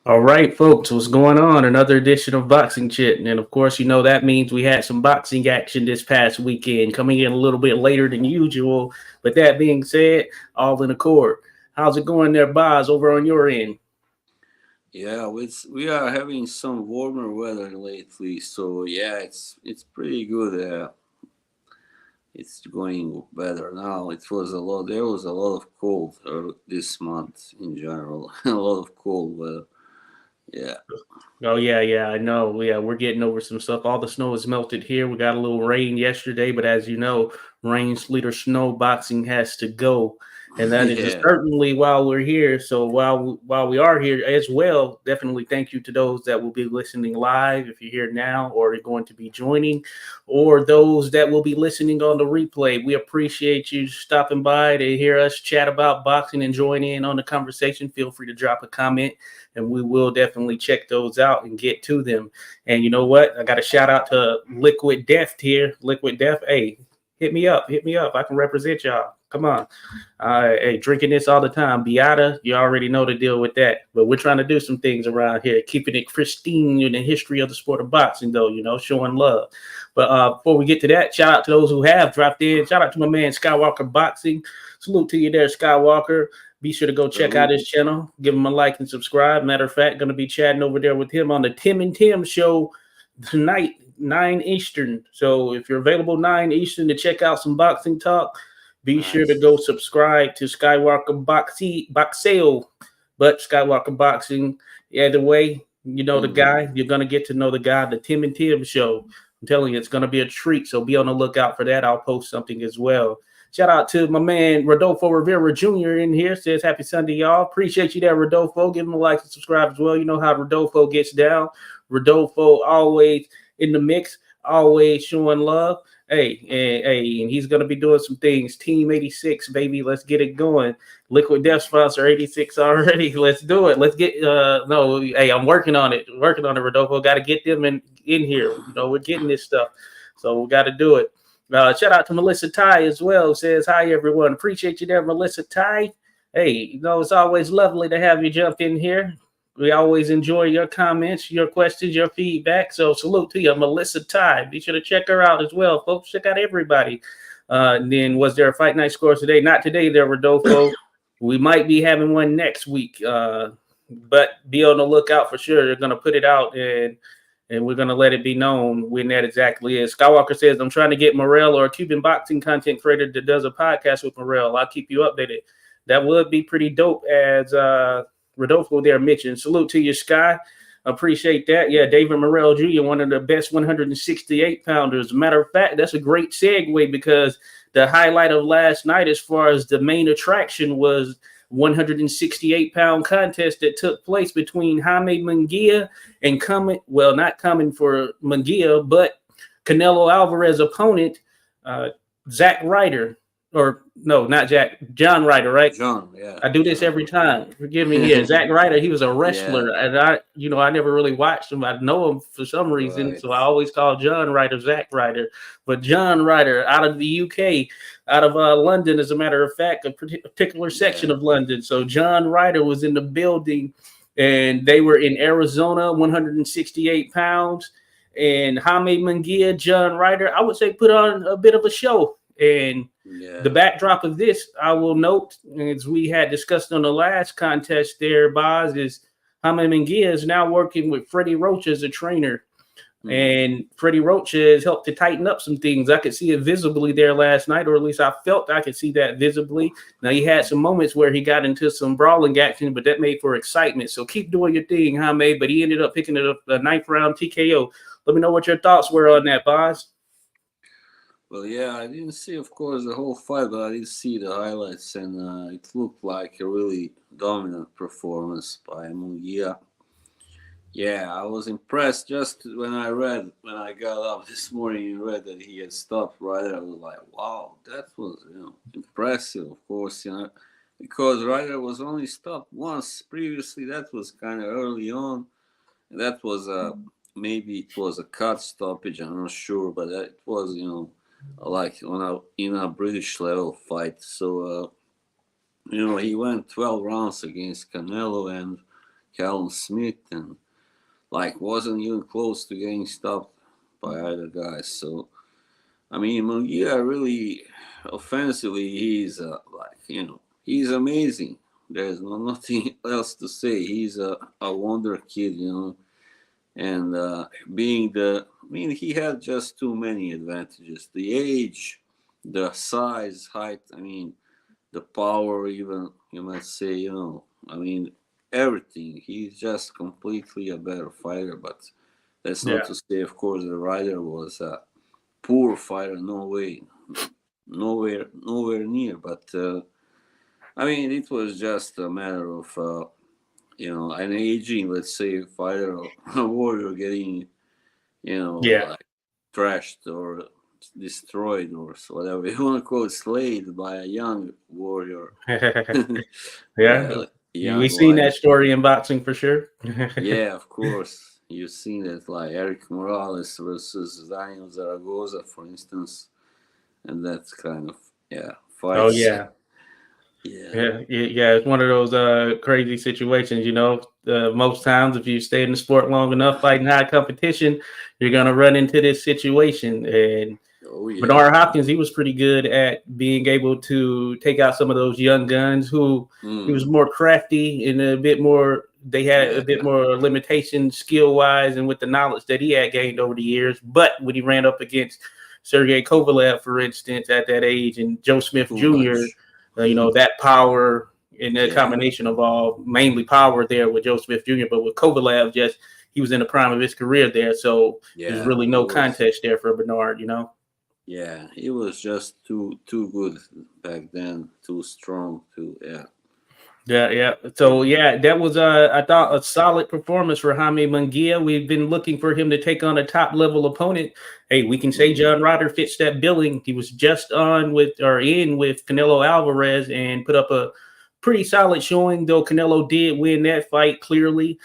All right, folks, what's going on? Another edition of Boxing Chit. And of course, that means we had some boxing action this past weekend, coming in a little bit later than usual. But that being said, all in accord. How's it going there, Boz, over on your end? Yeah, we are having some warmer weather lately, so yeah, it's pretty good. It's going better now. There was a lot of cold this month in general, a lot of cold weather. Yeah, Oh yeah, I know. Yeah, we're getting over some stuff. All the snow is melted here. We got a little rain yesterday, but as you know, rain, sleet, or snow, boxing has to go, and that is yeah, certainly while we're here. So while we are here as well, definitely thank you to those that will be listening live if you're here now, or are going to be joining, or those that will be listening on the replay. We appreciate you stopping by to hear us chat about boxing and join in on the conversation. Feel free to drop a comment and we will definitely check those out and get to them. And you know what? I got a shout out to Liquid Death here. Liquid Death, hey, hit me up. I can represent y'all. Come on. Hey, drinking this all the time. Beata, you already know the deal with that. But we're trying to do some things around here, keeping it pristine in the history of the sport of boxing, though, showing love. But before we get to that, shout out to those who have dropped in. Shout out to my man Skywalker Boxing. Salute to you there, Skywalker. Be sure to go check out his channel. Give him a like and subscribe. Matter of fact, going to be chatting over there with him on the Tim and Tim show tonight, 9 Eastern. So if you're available 9 Eastern to check out some boxing talk, be sure to nice. go subscribe to Skywalker Boxeo. But Skywalker Boxing, either way, you know the Mm-hmm. guy. You're going to get to know the guy, the Tim and Tim show. I'm telling you, it's going to be a treat. So be on the lookout for that. I'll post something as well. Shout out to my man Rodolfo Rivera Jr. in here. Says happy Sunday, y'all. Appreciate you there, Rodolfo. Give him a like and subscribe as well. You know how Rodolfo gets down. Rodolfo always in the mix, always showing love. And he's gonna be doing some things. Team 86, baby. Let's get it going. Liquid Death sponsor 86 already. Let's do it. Let's get no, hey, I'm working on it. Working on it, Rodolfo. Gotta get them in here. We're getting this stuff. So we gotta do it. Shout out to Melissa Ty as well. Says hi everyone. Appreciate you there, Melissa Ty. Hey, it's always lovely to have you jump in here. We always enjoy your comments, your questions, your feedback. So salute to you, Melissa Ty. Be sure to check her out as well, folks. Check out everybody. And then was there a fight night score today? Not today, there, Rodolfo. We might be having one next week. But be on the lookout for sure. They're gonna put it out and we're gonna let it be known when that exactly is. Skywalker says, I'm trying to get Morel or a Cuban boxing content creator that does a podcast with Morel. I'll keep you updated. That would be pretty dope, as Rodolfo there mentioned. Salute to you, Sky. Appreciate that. Yeah, David Morrell Jr., one of the best 168 pounders. Matter of fact, that's a great segue because the highlight of last night, as far as the main attraction, was 168-pound contest that took place between Jaime Munguia and not coming for Munguia, but Canelo Alvarez opponent, Zach Ryder. Or no, not Jack, John Ryder, right? John, yeah, I do this John. every time. Forgive me here. Zach Ryder, he was a Yeah, wrestler. And I never really watched him. I know him for some reason. right. So I always call John Ryder Zach Ryder. But John Ryder out of the UK, out of London, as a matter of fact, a particular section Yeah, of London. So John Ryder was in the building and they were in Arizona, 168 pounds. And Jaime Munguia, John Ryder, I would say put on a bit of a show. And yeah. the backdrop of this, I will note, as we had discussed on the last contest there, Boz, is Jaime Munguia is now working with Freddie Roach as a trainer. Mm-hmm. And Freddie Roach has helped to tighten up some things. I could see it visibly there last night, or at least I felt I could see that visibly. Now, he had some moments where he got into some brawling action, but that made for excitement. So keep doing your thing, Jaime. But he ended up picking it up the ninth round TKO. Let me know what your thoughts were on that, Boz. Well, yeah, I didn't see, of course, the whole fight, but I did see the highlights, and it looked like a really dominant performance by Munguia. Yeah, I was impressed just when I got up this morning and read that he had stopped Ryder. I was like, wow, that was impressive, of course, because Ryder was only stopped once previously. That was kind of early on. That was maybe it was a cut stoppage. I'm not sure, but it was like on a in a British level fight. So He went 12 rounds against Canelo and Callum Smith, and like wasn't even close to getting stopped by either guy. So I mean, Munguia really offensively, he's amazing. There's nothing else to say. He's a wonder kid, and he had just too many advantages: the age, the size, height. I mean, the power, even you might say, I mean, everything. He's just completely a better fighter. But that's not Yeah. to say, of course, the Ryder was a poor fighter. No way, nowhere near. But I mean, it was just a matter of an aging, let's say, fighter or a warrior getting Yeah. like trashed or destroyed or whatever you want to call it, slayed by a young warrior. Yeah. Young We've seen lion. that story in boxing for sure. Yeah, of course. You've seen it, like Eric Morales versus Daniel Zaragoza, for instance, and that kind of Oh fights. yeah. Yeah. It's one of those crazy situations. Most times, if you stay in the sport long enough, fighting high competition, you're gonna run into this situation. And Oh yeah. Bernard Hopkins, he was pretty good at being able to take out some of those young guns who he was more crafty and a bit more. They had a bit more limitation skill wise and with the knowledge that he had gained over the years. But when he ran up against Sergey Kovalev, for instance, at that age, and Joe Smith Too Jr., much. that power and the Yeah. combination of all mainly power there with Joe Smith Jr., but with Kovalev, just he was in the prime of his career there. So there's really no contest there for Bernard. Yeah, he was just too good back then. Too strong. Yeah. So that was I thought a solid performance for Jaime Munguia. We've been looking for him to take on a top level opponent. Hey, we can say John Ryder fits that billing. He was just in with Canelo Alvarez and put up a pretty solid showing, though Canelo did win that fight clearly.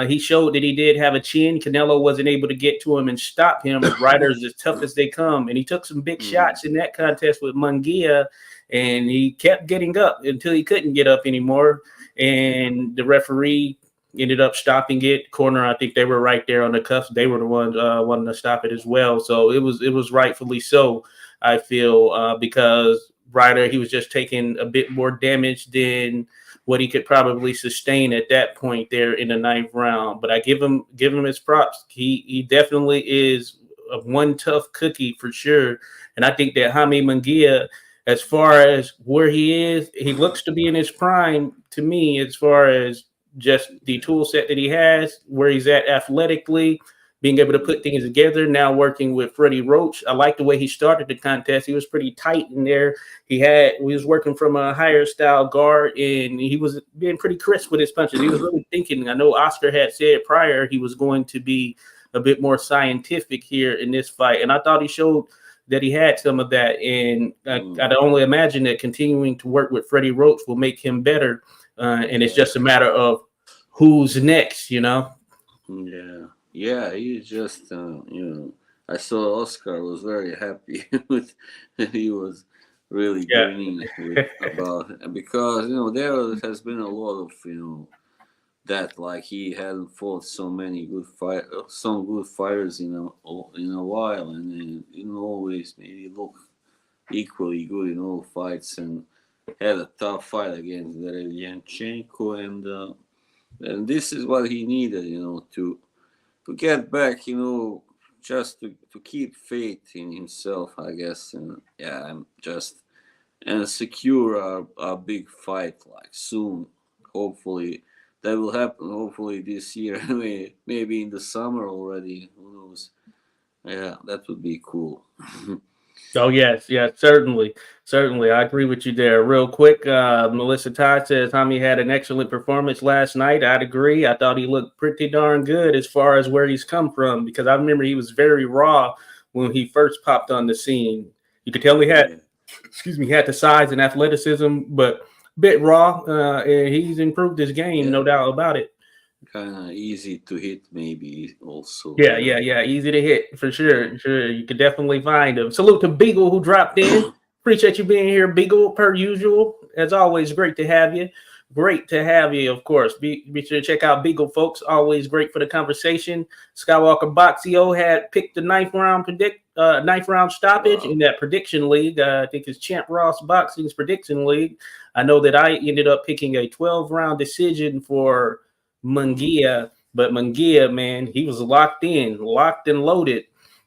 He showed that he did have a chin. Canelo wasn't able to get to him and stop him. Ryder's as tough as they come, and he took some big shots in that contest with Munguia. And he kept getting up until he couldn't get up anymore. And the referee ended up stopping it. Corner, I think they were right there on the cuffs. They were the ones wanting to stop it as well. So it was rightfully so, I feel, because Ryder, he was just taking a bit more damage than what he could probably sustain at that point there in the ninth round. But I give him his props. He definitely is a one tough cookie for sure. And I think that Jaime Munguia, as far as where he is, he looks to be in his prime to me, as far as just the tool set that he has, where he's at athletically, being able to put things together. Now working with Freddie Roach, I like the way he started the contest. He was pretty tight in there. We was working from a higher style guard, and he was being pretty crisp with his punches. He was really thinking. I know Oscar had said prior he was going to be a bit more scientific here in this fight, and I thought he showed that he had some of that, and I'd only imagine that continuing to work with Freddie Roach will make him better, and it's just a matter of who's next, Yeah, he's just, I saw Oscar was very happy with, he was really grinning about, because, there has been a lot of, that like he hadn't fought some good fighters in a while, and then always maybe look equally good in all fights, and had a tough fight against Derevianchenko, and this is what he needed, to get back, just to keep faith in himself, I guess, and and secure a big fight like soon, hopefully. That will happen hopefully this year. Maybe in the summer already. Who knows? Yeah, that would be cool. Oh yes, certainly. I agree with you there. Real quick, Melissa Todd says Tommy had an excellent performance last night. I'd agree. I thought he looked pretty darn good as far as where he's come from, because I remember he was very raw when he first popped on the scene. You could tell he had the size and athleticism, but a bit raw. And he's improved his game, no doubt about it. Kind of easy to hit, maybe also. Yeah, easy to hit for sure. Sure, you could definitely find him. Salute to Beagle who dropped in. Appreciate you being here, Beagle, per usual. as always, great to have you. Great to have you, of course. Be sure to check out Beagle, folks. Always great for the conversation. Skywalker Boxio had picked the ninth round stoppage in that prediction league. I think it's Champ Ross Boxing's prediction league. I know that I ended up picking a 12-round decision for Munguia, but Munguia, man, he was locked and loaded.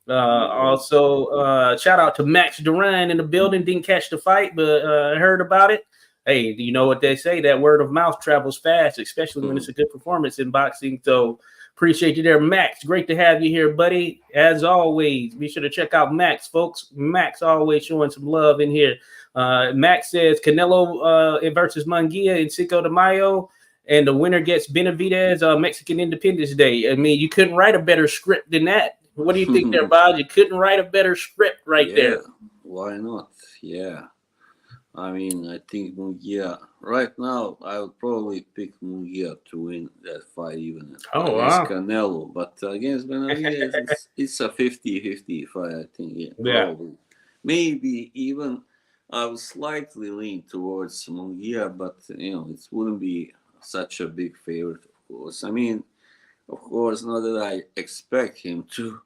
Also, shout out to Max Duran in the building. Didn't catch the fight, but heard about it. Hey, you know what they say? That word of mouth travels fast, especially when it's a good performance in boxing. So appreciate you there, Max. Great to have you here, buddy. As always, be sure to check out Max, folks. Max always showing some love in here. Max says Canelo versus Munguia in Cinco de Mayo, and the winner gets Benavidez Mexican Independence Day. I mean, you couldn't write a better script than that. What do you think there, Bob? You couldn't write a better script there. Why not? Yeah. I mean, I think Munguia, right now, I would probably pick Munguia to win that fight even against Canelo. But against Benavidez, it's a 50-50 fight, I think. Yeah, probably. Maybe even I would slightly lean towards Munguia, but, it wouldn't be such a big favorite, of course. I mean, of course, not that I expect him to,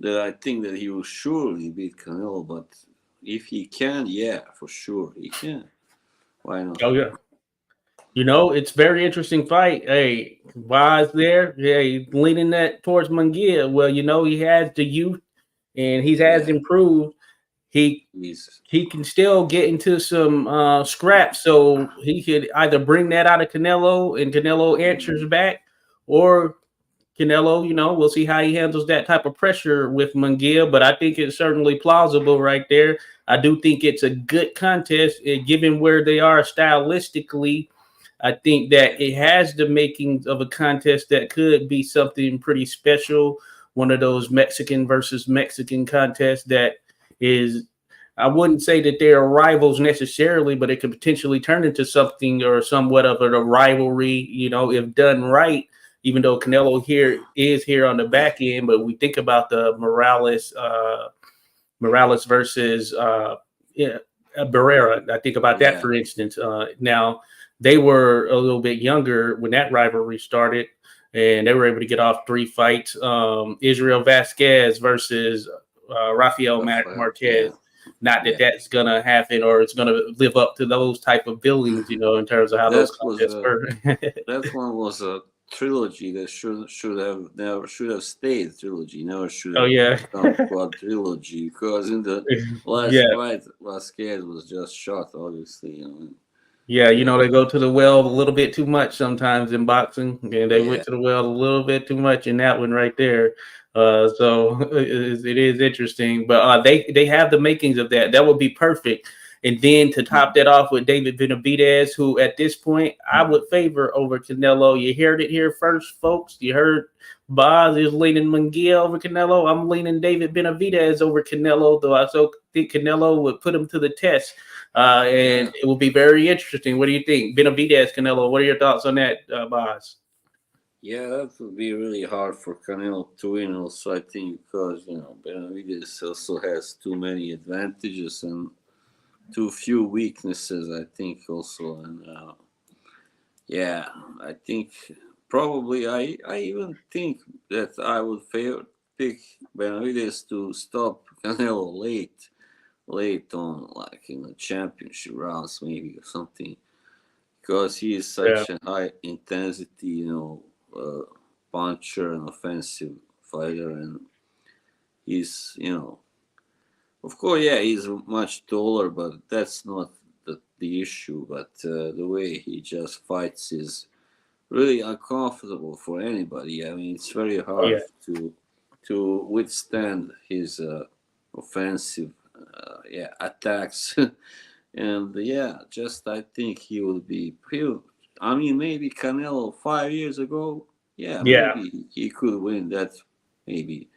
that I think that he will surely beat Canelo, but if he can, yeah, for sure he can. Why not? Oh, yeah. It's very interesting fight. Hey, Vaz there. Yeah, he's leaning that towards Munguia. Well, he has the youth and he has improved. He can still get into some scraps, so he could either bring that out of Canelo and Canelo answers back, or Canelo, we'll see how he handles that type of pressure with Munguia, but I think it's certainly plausible right there. I do think it's a good contest, given where they are stylistically. I think that it has the makings of a contest that could be something pretty special, one of those Mexican versus Mexican contests that is, I wouldn't say that they are rivals necessarily, but it could potentially turn into something or somewhat of a rivalry, if done right. Even though Canelo is here on the back end, but we think about the Morales versus Barrera. I think about that, for instance. Now, they were a little bit younger when that rivalry started, and they were able to get off 3 fights. Israel Vasquez versus Rafael Marquez. Not that that's going to happen or it's going to live up to those type of billings, in terms of how those contests were. That one was a trilogy that should have stayed trilogy. Never should have become quadrilogy, because in the last fight, Vasquez was just shot, obviously. They go to the well a little bit too much sometimes in boxing, and they went to the well a little bit too much in that one right there. So it is interesting, but they have the makings of that. That would be perfect. And then to top that off with David Benavidez, who at this point I would favor over Canelo. You heard it here first, folks. You heard Boz is leaning Munguia over Canelo. I'm leaning David Benavidez over Canelo, though I so think Canelo would put him to the test. And it will be very interesting. What do you think? Benavidez, Canelo, what are your thoughts on that, Boz? Yeah, that would be really hard for Canelo to win also, I think, because, Benavidez also has too many advantages and too few weaknesses, I think, also. And I think probably I even think that I would pick Benavidez to stop Canelo late on, like in the championship rounds maybe or something, because he is such a high intensity, puncher and offensive fighter, and he's, of course, he's much taller, but that's not the issue. But the way he just fights is really uncomfortable for anybody. I mean, it's very hard to withstand his offensive attacks. And I think he would be. I mean, maybe Canelo 5 years ago, maybe he could win that, maybe.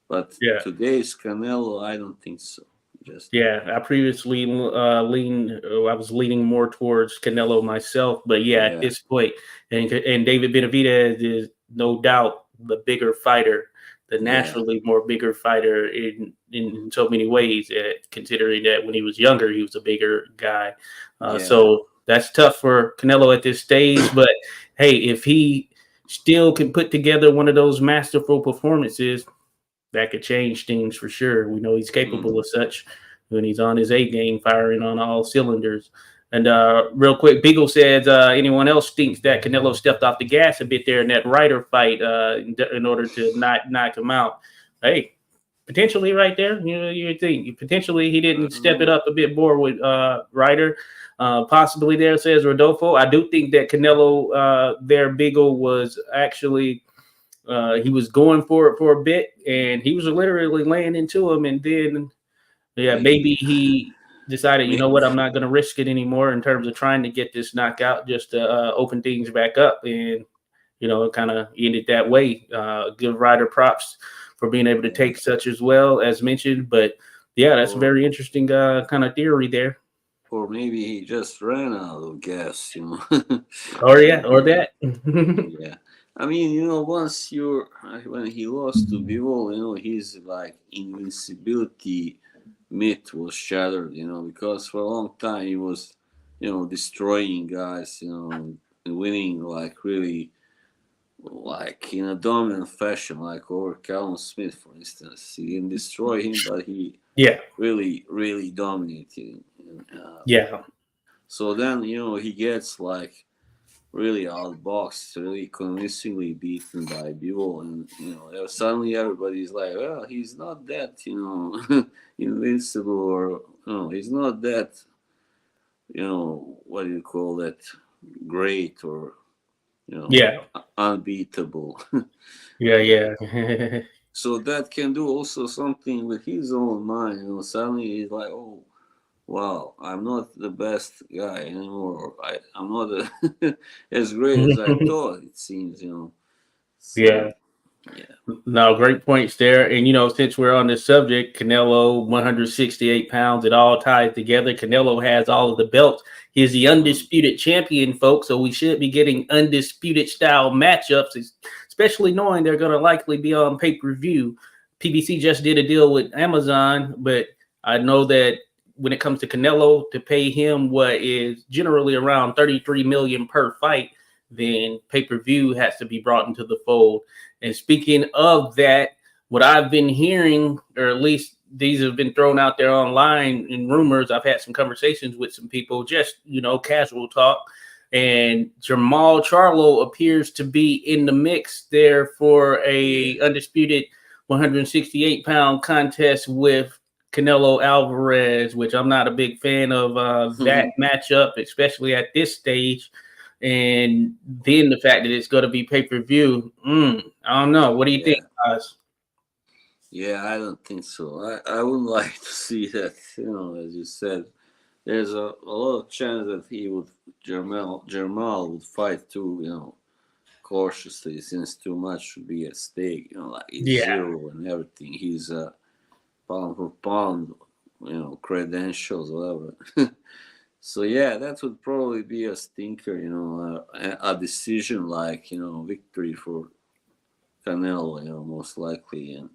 But today's Canelo, I don't think so. I previously I was leaning more towards Canelo myself, but at this point, and David Benavidez is no doubt the bigger fighter the naturally more bigger fighter in so many ways, considering that when he was younger, he was a bigger guy. So that's tough for Canelo at this stage. But hey, if he still can put together one of those masterful performances, that could change things for sure. We know he's capable of such when he's on his A game, firing on all cylinders. And real quick, Beagle says, anyone else thinks that Canelo stepped off the gas a bit there in that Ryder fight in order to not knock him out? Hey, potentially right there. You think potentially he didn't step it up a bit more with Ryder. Possibly there, says Rodolfo. I do think that Canelo there, Beagle, was actually he was going for it for a bit, and he was literally laying into him, and then maybe he decided, you know what, I'm not going to risk it anymore in terms of trying to get this knockout, just to open things back up, and kind of ended that way. Give Ryder props for being able to take such as well as mentioned, but that's a very interesting kind of theory there. Or maybe he just ran out of gas, or that. Yeah. I mean, once when he lost to Bivol, his like invincibility myth was shattered, because for a long time he was, destroying guys, and winning like really like in a dominant fashion, like over Callum Smith, for instance. He didn't destroy him, but he really, really dominated. So then, he gets like really outboxed, really convincingly beaten by Bivol, and suddenly everybody's like, well, he's not that, invincible, or he's not that, what do you call that, great, or unbeatable. So that can do also something with his own mind. Suddenly he's like, oh, wow, I'm not the best guy anymore. I'm not as great as I thought, it seems, So, No, great points there. And, since we're on this subject, Canelo, 168 pounds, it all ties together. Canelo has all of the belts. He's the undisputed champion, folks. So we should be getting undisputed style matchups, especially knowing they're going to likely be on pay-per-view. PBC just did a deal with Amazon, but I know that when it comes to Canelo, to pay him what is generally around $33 million per fight, then pay-per-view has to be brought into the fold. And speaking of that, what I've been hearing, or at least these have been thrown out there online in rumors, I've had some conversations with some people, just, casual talk, and Jermall Charlo appears to be in the mix there for a undisputed 168-pound contest with Canelo Alvarez, which I'm not a big fan of that matchup, especially at this stage. And then the fact that it's going to be pay-per-view, I don't know. What do you think, guys? Yeah, I don't think so. I wouldn't like to see that. As you said, there's a lot of chance that Jermall would fight too. Cautiously, since too much would be at stake. Like he's zero and everything. He's pound for pound, credentials, whatever. So that would probably be a stinker, a decision like, victory for Canelo, most likely, and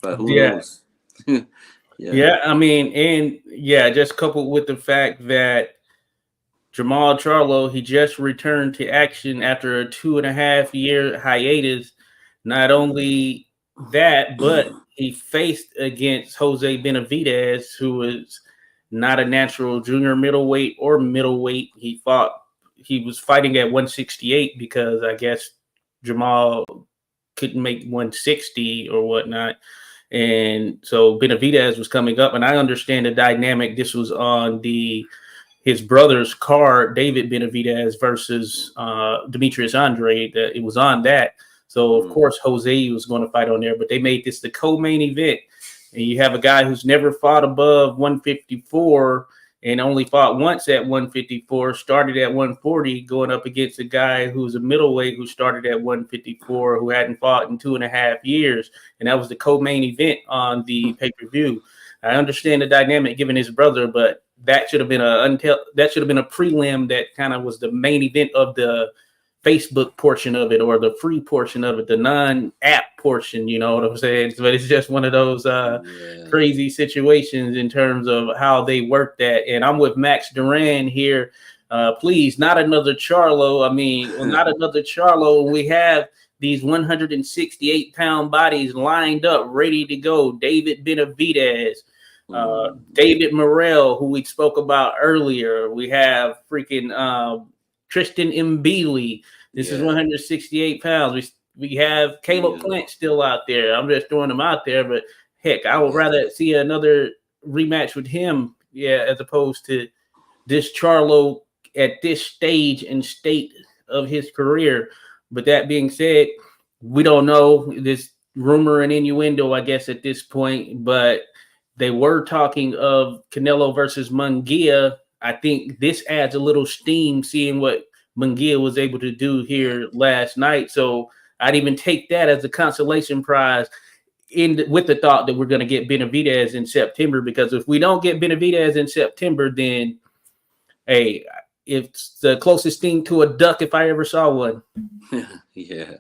but who knows? I mean, and just coupled with the fact that Jermall Charlo, he just returned to action after a 2.5-year hiatus. Not only that, but he faced against Jose Benavidez, who is not a natural junior middleweight or middleweight. He was fighting at 168 because I guess Jermall couldn't make 160 or whatnot. And so Benavidez was coming up, and I understand the dynamic. This was on his brother's card, David Benavidez versus Demetrius Andre. That it was on that. So of course Jose was going to fight on there, but they made this the co-main event. And you have a guy who's never fought above 154 and only fought once at 154, started at 140, going up against a guy who's a middleweight who started at 154, who hadn't fought in 2.5 years. And that was the co-main event on the pay-per-view. I understand the dynamic given his brother, but that should have been a prelim that kind of was the main event of the Facebook portion of it or the free portion of it, the non-app portion, you know what I'm saying? But it's just one of those crazy situations in terms of how they work that. And I'm with Max Duran here. Please, not another Charlo. I mean, well, not another Charlo. We have these 168-pound bodies lined up, ready to go. David Benavidez, David Morrell, who we spoke about earlier. We have freaking Tristan Mbili. This is 168 pounds. We have Caleb Plant still out there. I'm just throwing him out there, but heck, I would rather see another rematch with him, as opposed to this Charlo at this stage and state of his career. But that being said, we don't know. This rumor and innuendo, I guess, at this point, but they were talking of Canelo versus Munguia. I think this adds a little steam, seeing what Munguia was able to do here last night. So I'd even take that as a consolation prize with the thought that we're going to get Benavidez in September, because if we don't get Benavidez in September, then hey, it's the closest thing to a duck if I ever saw one. Yeah,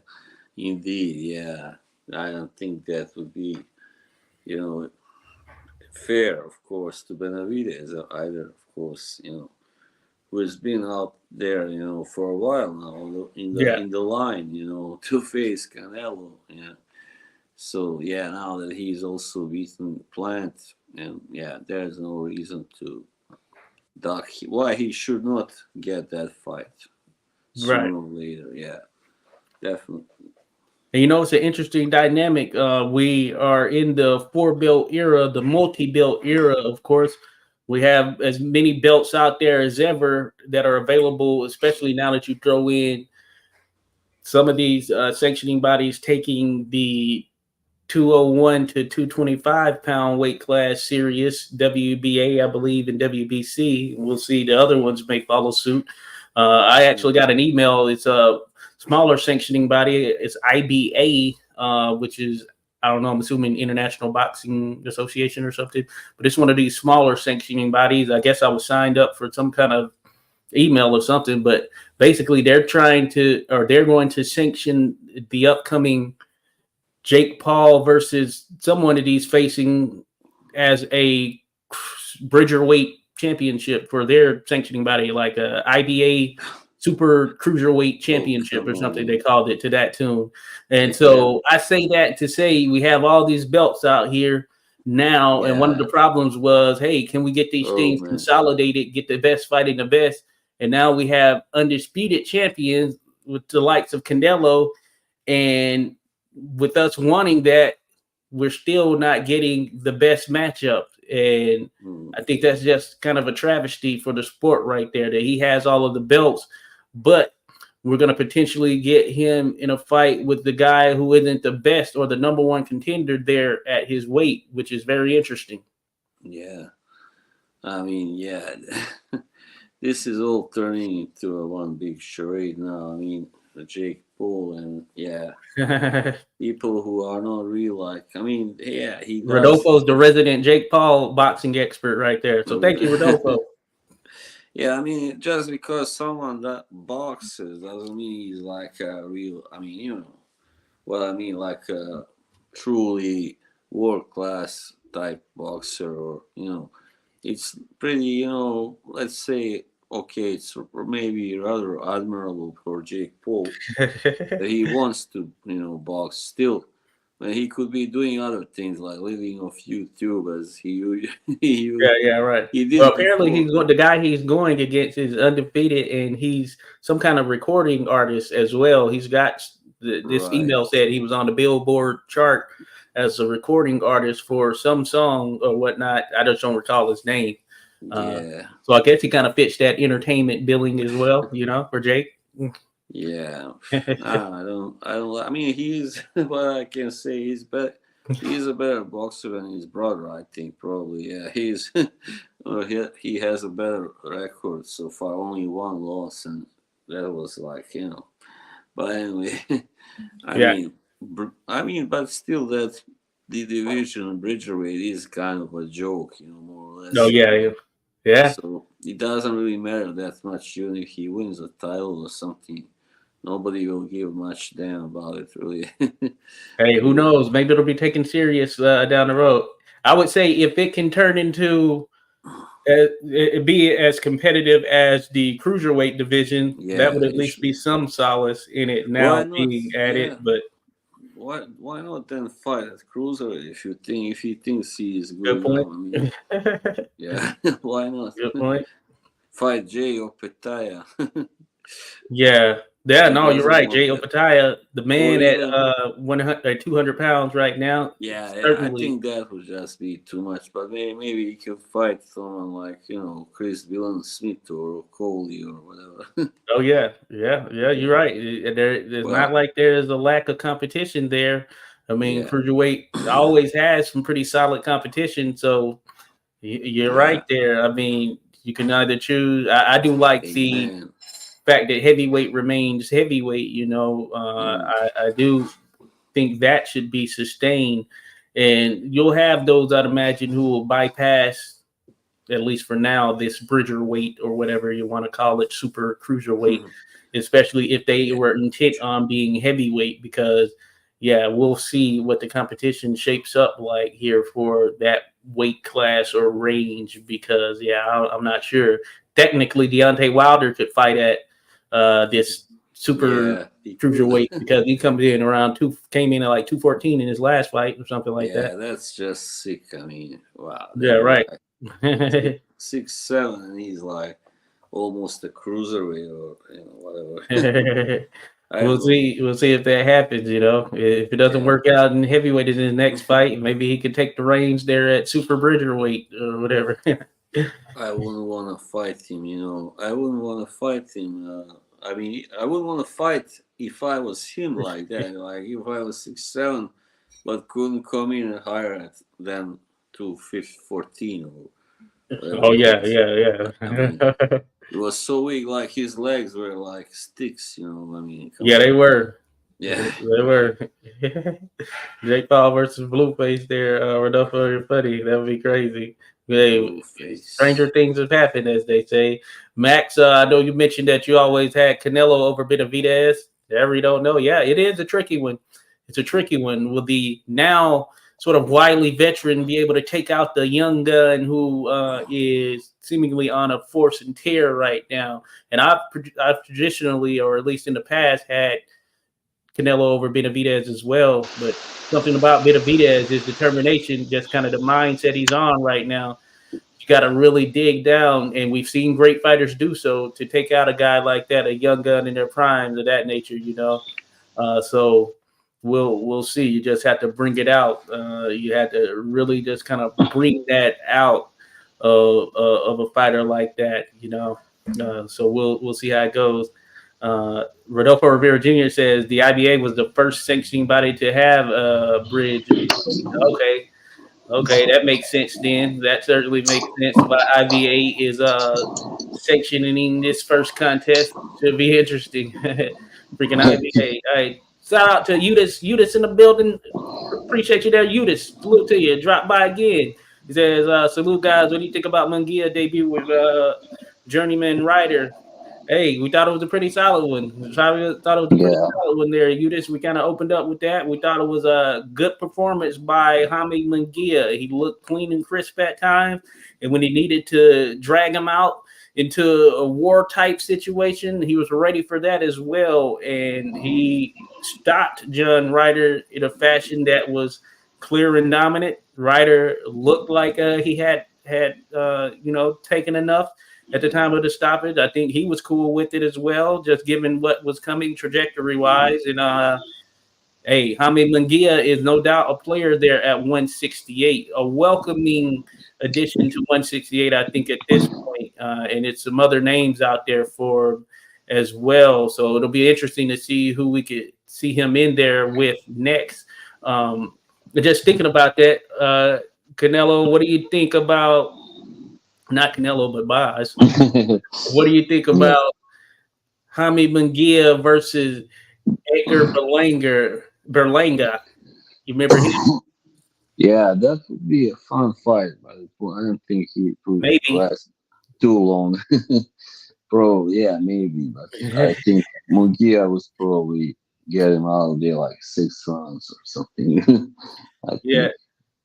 indeed. Yeah, I don't think that would be, fair, of course, to Benavidez either. Of course, who has been out there, for a while now in the line, to face Canelo. Yeah. So now that he's also beaten Plant, and there's no reason to why he should not get that fight sooner or later. Yeah, definitely. And it's an interesting dynamic. We are in the 4-belt era, the multi-belt era, of course. We have as many belts out there as ever that are available, especially now that you throw in some of these sanctioning bodies taking the 201 to 225 pound weight class serious, WBA, I believe, and WBC. We'll see the other ones may follow suit. I actually got an email. It's a smaller sanctioning body. It's IBA, which is, I don't know, I'm assuming International Boxing Association or something, but it's one of these smaller sanctioning bodies. I guess I was signed up for some kind of email or something, but basically they're going to sanction the upcoming Jake Paul versus someone of these facing as a Bridgerweight championship for their sanctioning body, like a IBA Super Cruiserweight Championship or something they called it, to that tune. And so I say that to say we have all these belts out here now, and one of the problems was, hey, can we get these things consolidated, get the best fighting the best? And now we have undisputed champions with the likes of Canelo, and with us wanting that, we're still not getting the best matchup. And I think that's just kind of a travesty for the sport right there, that he has all of the belts, but we're going to potentially get him in a fight with the guy who isn't the best or the number one contender there at his weight, which is very interesting. Yeah. I mean, this is all turning into a one big charade now. I mean, Jake Paul and people who are not real, he does. Rodolfo's the resident Jake Paul boxing expert right there. So thank you, Rodolfo. Yeah, I mean, just because someone that boxes doesn't mean he's like a real, like a truly world-class type boxer, or, it's pretty, let's say, okay, it's maybe rather admirable for Jake Paul that he wants to, box still. When he could be doing other things like living off YouTube, as he right. Well, apparently the guy he's going against is undefeated, and he's some kind of recording artist as well. He's got this email said he was on the Billboard chart as a recording artist for some song or whatnot. I just don't recall his name. So I guess he kind of fits that entertainment billing as well, for Jake. Yeah, I don't. I mean, he's what I can say. He's a better boxer than his brother, I think. Probably, yeah. He's he has a better record so far. Only one loss, and that was But anyway, I mean, but still, that the division Bridgerweight is kind of a joke, more or less. Oh yeah. So it doesn't really matter that much, even if he wins a title or something. nobody will give much damn about it, really. Hey, who knows? Maybe it'll be taken serious down the road. I would say if it can turn into it be as competitive as the cruiserweight division, that Yeah, would at it least should. be some solace in it Why now not? being added. Yeah. But Why not then fight at cruiser if he thinks he is good good enough? point. I mean, yeah, why not? Good point. Fight Jay or Petaya. Yeah. Yeah, He no, you're doesn't right. want Jay that. Opataya, the Or man at even 200 pounds right now, yeah, I certainly think that would just be too much. But maybe he could fight someone like Chris Dillon Smith or Coley or whatever. oh yeah, you're Yeah. right. There's not Well, like there's a lack of competition there. I mean, yeah, cruiserweight always has some pretty solid competition. So you're right yeah. there. I mean, you can either choose. I do like the Amen. fact that heavyweight remains heavyweight. Mm. I do think that should be sustained, and you'll have those I'd imagine who will bypass, at least for now, this Bridger weight or whatever you want to call it, super cruiserweight, especially if they Yeah. were intent on being heavyweight, because yeah, we'll see what the competition shapes up like here for that weight class or range, because yeah, I'm not sure. Technically, Deontay Wilder could fight at this super Yeah, he could. cruiserweight because he comes in around came in at like 214 in his last fight or something like that. Yeah, that's just sick. I mean, wow, Yeah, that right. guy 6'7", and he's like almost a cruiserweight or whatever. I We'll don't know. see. We'll see if that happens. If it doesn't Yeah, work out in heavyweight in his next fight, maybe he could take the reins there at super bridger weight or whatever. I wouldn't want to fight him. I wouldn't want to fight him. I mean, I wouldn't want to fight if I was him like that. Like if I was 6'7", but couldn't come in higher than 214 or whatever Oh it yeah, was. yeah, I mean, yeah. it was so weak, like his legs were like sticks. I mean, come Yeah, on. they were. Yeah. They were. Jake Paul versus Blueface there, Rodolfo Funny. That would be crazy. Hey, stranger Blueface. things have happened, as they say. Max, I know you mentioned that you always had Canelo over Benavidez. Ever you don't know? Yeah, it is a tricky one. It's a tricky one. Will the now sort of wily veteran be able to take out the young gun who is seemingly on a force and tear right now? And I've traditionally, or at least in the past, had Canelo over Benavidez as well. But something about Benavidez, his determination, just kind of the mindset he's on right now. You got to really dig down, and we've seen great fighters do so to take out a guy like that, a young gun in their primes of that nature. So we'll see. You just have to bring it out. You have to really just kind of bring that out of a fighter like that. So we'll see how it goes. Rodolfo Rivera Jr. says the IBA was the first sanctioning body to have a bridge. Okay, okay, that makes sense. Then that certainly makes sense. Why IBA is sanctioning this first contest. Should be interesting. Freaking IBA. All right, shout out to Udis in the building. Appreciate you there, Udis. Salute to you. Drop by again. He says, salute guys. What do you think about Munguia debut with journeyman Ryder? Hey, we thought it was a pretty solid one. We thought it was a pretty Yeah, solid one there. Udis, we kind of opened up with that. We thought it was a good performance by Jaime Munguia. He looked clean and crisp at times, and when he needed to drag him out into a war type situation, he was ready for that as well. And he stopped John Ryder in a fashion that was clear and dominant. Ryder looked like he had taken enough at the time of the stoppage. I think he was cool with it as well, just given what was coming trajectory wise. And hey, Jaime Munguia is no doubt a player there at 168, a welcoming addition to 168, I think, at this point. And it's some other names out there for him as well. So it'll be interesting to see who we could see him in there with next. Just thinking about that, Canelo, what do you think about not Canelo, but Boz? What do you think yeah, about Jaime Munguia versus Edgar Berlanga? You remember him? yeah. That would be a fun fight, but I don't think he would Maybe. last too long. Probably, yeah, maybe, but I think Munguia was probably get him out of there like 6 rounds or something. I Yeah.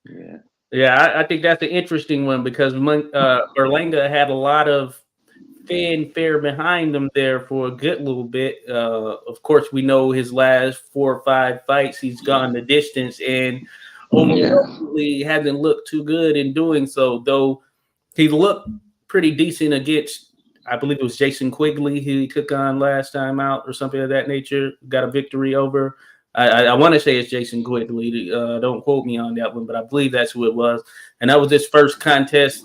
think, yeah, Yeah, I think that's an interesting one because Berlanga had a lot of fanfare behind him there for a good little bit. Of course, we know his last 4 or 5 fights, he's gone the distance and yeah, overwhelmingly hasn't looked too good in doing so, though he looked pretty decent against, I believe it was Jason Quigley who he took on last time out or something of that nature, got a victory over. I want to say it's Jason Quigley. Don't quote me on that one, but I believe that's who it was. And that was his first contest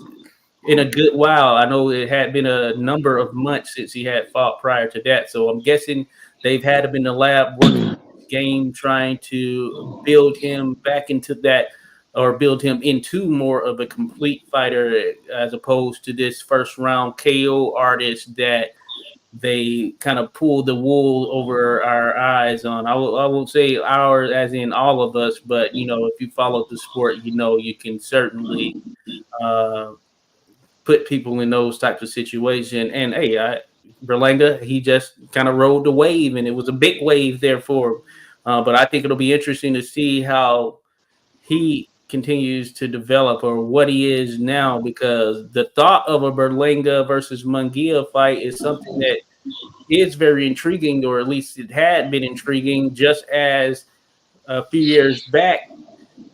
in a good while. I know it had been a number of months since he had fought prior to that. So I'm guessing they've had him in the lab working his game, trying to build him back into that or build him into more of a complete fighter as opposed to this first round KO artist that they kind of pulled the wool over our eyes on. I won't say ours as in all of us, but you know, if you follow the sport, you know, you can certainly uh, put people in those types of situations. And hey, Berlanga, he just kind of rode the wave, and it was a big wave there for him. But I think it'll be interesting to see how he continues to develop or what he is now, because the thought of a Berlanga versus Munguia fight is something that is very intriguing, or at least it had been intriguing, just as a few years back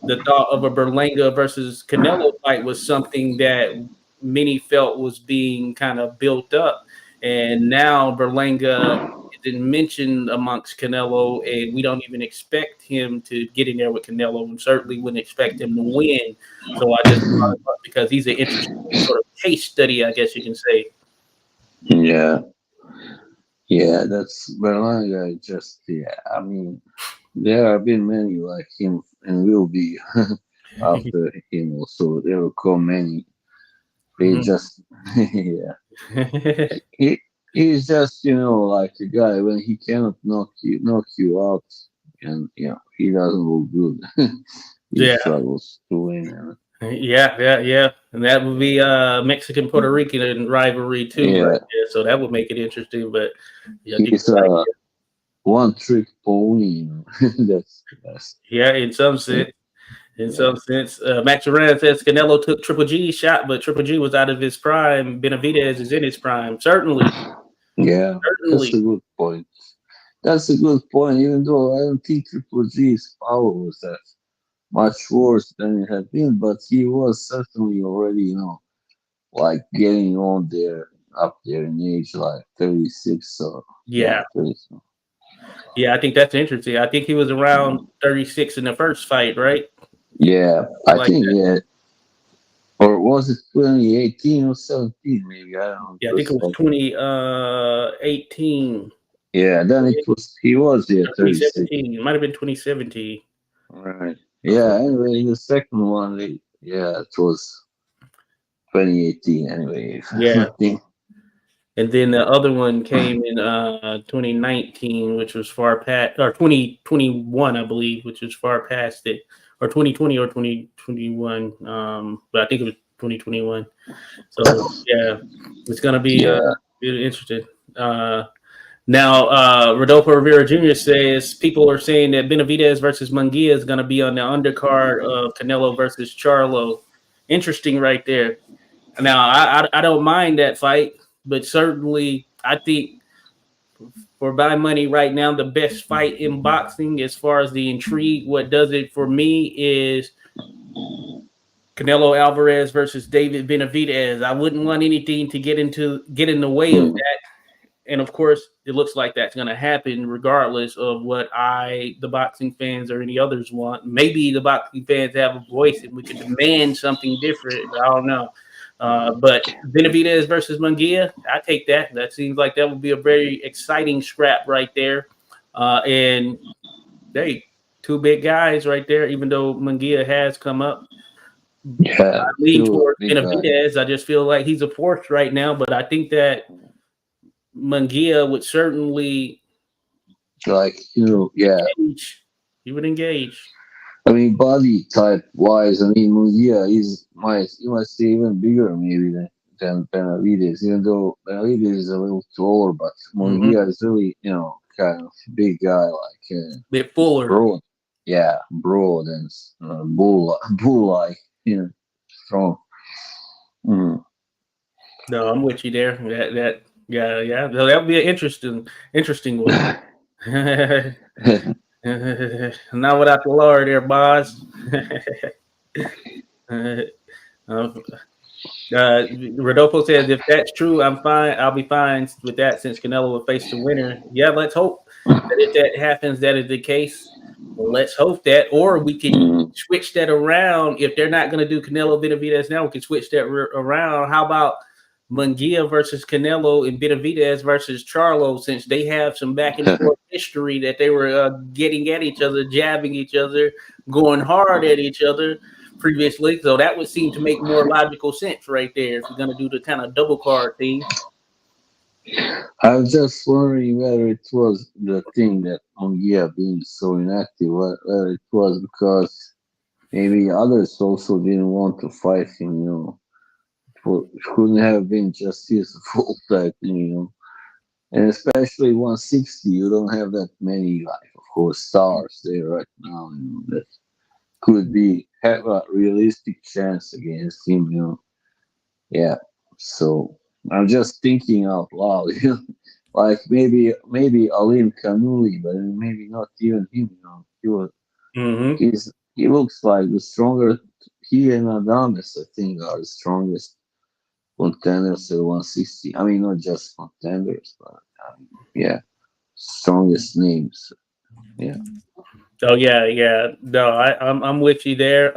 the thought of a Berlanga versus Canelo fight was something that many felt was being kind of built up. And now Berlanga isn't mentioned amongst Canelo, and we don't even expect him to get in there with Canelo, and certainly wouldn't expect him to win. So I just brought it up because he's an interesting sort of case study, I guess you can say. yeah, yeah. That's Berlanga. Just yeah. I mean, there have been many like him, and will be after him also. There will come many. They just yeah. He he's just like a guy when he cannot knock you out, and he doesn't look good. He Yeah. struggles to win. And, Yeah. And that would be Mexican Puerto Rican rivalry too, yeah, right there. So that would make it interesting. But yeah, I think he's a one-trick pony. That's yeah, in some sense. In yeah, some sense, Max Duran says Canelo took Triple G's shot, but Triple G was out of his prime. Benavidez is in his prime. Certainly, yeah. That's certainly. a good point. That's a good point. Even though I don't think Triple G's power was that much worse than it had been, but he was certainly already, like getting on there, up there in age, like 36. So yeah, Yeah, 30. yeah. I think that's interesting. I think he was around 36 in the first fight, right? Yeah, Something I like think that. yeah, or was it 2018 or 17? Maybe I don't know. Yeah, I think it Because was 2018 yeah, then it was he was yeah or 36. 2017. It might have been 2017. Right. Yeah. Anyway, the second one, yeah, it was 2018. Anyway, Yeah. I think. And then the other one came in 2019, which was far past, or 2021, I believe, which was far past it, or 2020 or 2021. But I think it was 2021. So yeah, it's gonna be Yeah. really interesting. Now, Rodolfo Rivera Jr. says people are saying that Benavidez versus Munguia is gonna be on the undercard of Canelo versus Charlo. Interesting, right there. Now, I don't mind that fight, but certainly I think for my money right now, the best fight in boxing as far as the intrigue, what does it for me is Canelo Alvarez versus David Benavidez. I wouldn't want anything to get in the way of Mm. that. And of course, it looks like that's going to happen regardless of what the boxing fans or any others want. Maybe the boxing fans have a voice and we could demand something different. I don't know. But Benavidez versus Munguia, I take that. That seems like that would be a very exciting scrap right there. And hey, two big guys right there, even though Munguia has come up. Yeah. I lean Two towards big guy. Benavidez. I just feel like he's a force right now, but I think that Munguia would certainly Like yeah. engage. He would engage. I mean, body type wise, I mean, Munguia is you might say even bigger maybe than than Benavides, even though Benavides is a little taller, but Munguia is really, kind of big guy, like Bit fuller. broad. Yeah, broad and bull-like, strong. Mm. No, I'm with you there. Yeah. So that'll be an interesting one. Not without the Lord there, boss. Rodolfo says if that's true, I'm fine. I'll be fine with that since Canelo will face the winner. Yeah, let's hope that if that happens, that is the case. Well, let's hope that, or we can switch that around. If they're not going to do Canelo Benavidez now, we can switch that around. How about Munguia versus Canelo and Benavidez versus Charlo, since they have some back and forth history that they were getting at each other, jabbing each other, going hard at each other previously. So that would seem to make more logical sense right there if you're going to do the kind of double card thing. I was just wondering whether it was the thing that Munguia being so inactive, whether it was because maybe others also didn't want to fight him, It couldn't have been just his fault type thing, And especially 160, you don't have that many, like, of course, stars there right now, that could have a realistic chance against him, Yeah. So I'm just thinking out loud, like maybe Alim Kanuli, but maybe not even him, He looks like the stronger. He and Adames, I think, are the strongest contenders at 160. I mean, not just contenders, but strongest names. Yeah. Oh yeah. No, I'm with you there.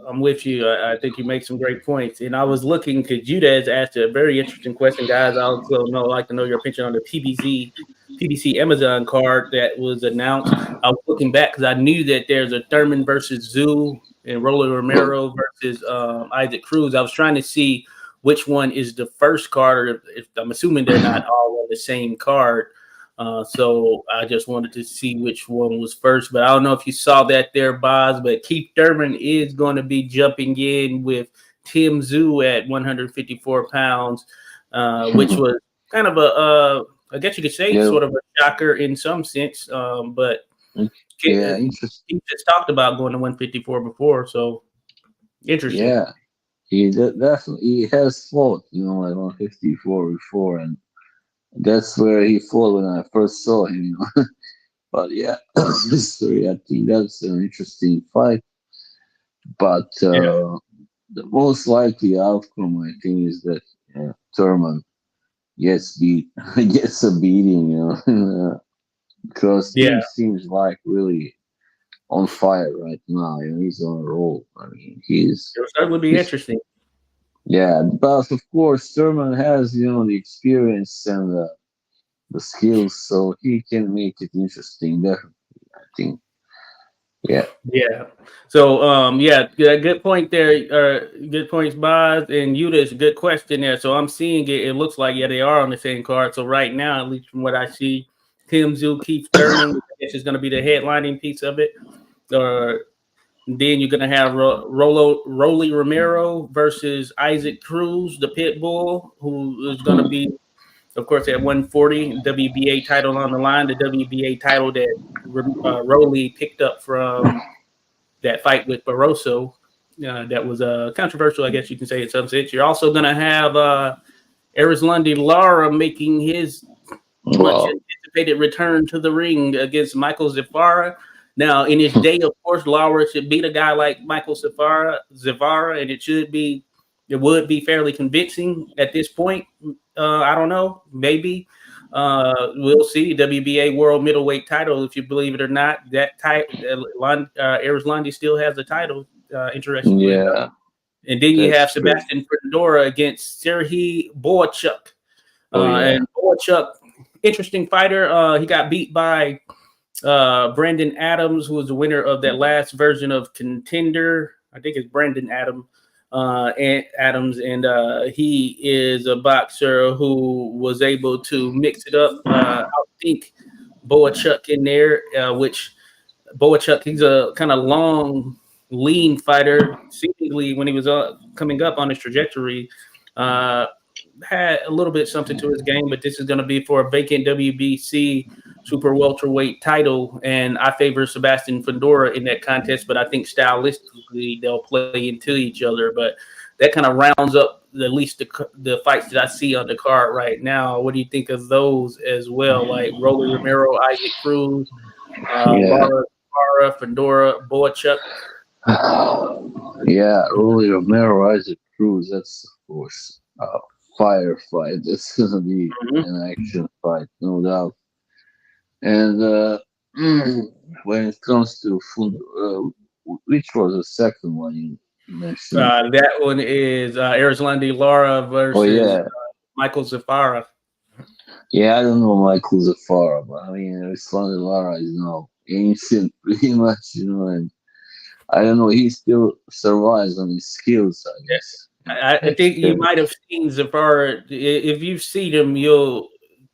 I'm with you. I think you make some great points, and I was looking because Judas asked a very interesting question, guys. I also like to know your opinion on the PBC Amazon card that was announced. I was looking back because I knew that there's a Thurman versus Zoo and Rolly Romero versus Isaac Cruz. I was trying to see which one is the first card, or if I'm assuming they're not all on the same card. So I just wanted to see which one was first, but I don't know if you saw that there, Boz, but Keith Thurman is going to be jumping in with Tim Zoo at 154 pounds, which was kind of I guess you could say sort of a shocker in some sense. But Keith has talked about going to 154 before, so interesting. Yeah, he definitely has fought, at 154 before, and that's where he fought when I first saw him, But yeah, history, I think that's an interesting fight. But the most likely outcome, I think, is that Thurman gets gets a beating, because Tim seems like really on fire right now. He's on a roll. I mean, that would be interesting. Yeah, but of course, Thurman has the experience and the skills, so he can make it interesting. Definitely, I think. Yeah. So, good point there. Good points, Boz and Yudas. Good question there. So I'm seeing it. It looks like they are on the same card. So right now, at least from what I see, Tim Zoo, Keith Thurman, I guess is going to be the headlining piece of it. Then you're going to have Rolly Romero versus Isaac Cruz, the pit bull, who is going to be, of course, at 140, WBA title on the line, the WBA title that Rolly picked up from that fight with Barroso. That was controversial, I guess you can say, in some sense. You're also going to have Erislandy Lara making his much anticipated return to the ring against Michael Zafara. Now, in his day, of course, Lara should beat a guy like Michael Zafara, and it would be fairly convincing at this point. I don't know, maybe. We'll see. WBA World Middleweight title, if you believe it or not. That title, Erislandy still has the title. Interesting. Yeah. And then you have Sebastian Fundora against Serhii Boachuk. And Boachuk, interesting fighter. He got beat by Brandon Adams, who was the winner of that last version of Contender. I think it's Brandon Adams, and he is a boxer who was able to mix it up. I think Boachuk in there, which Boachuk, he's a kind of long lean fighter. Seemingly, when he was coming up on his trajectory, had a little bit something to his game. But this is going to be for a vacant WBC super welterweight title, and I favor Sebastian Fundora in that contest. But I think stylistically they'll play into each other. But that kind of rounds up at least the fights that I see on the card right now. What do you think of those as well? Like Rolly Romero, Isaac Cruz, Yeah. Laura, Fundora, Boachuk. Yeah, Rolly Romero, Isaac Cruz, that's of course a firefight. That's gonna be an action fight, no doubt. And when it comes to which was the second one you mentioned? That one is Erislandy Lara Oh versus yeah, Michael Zafara. yeah. I don't know Michael Zafara, but I mean, Ruslan Lara is now ancient, pretty much, and I don't know. He still survives on his skills, I guess. I think you might have seen Zafara. If you've seen him, you'll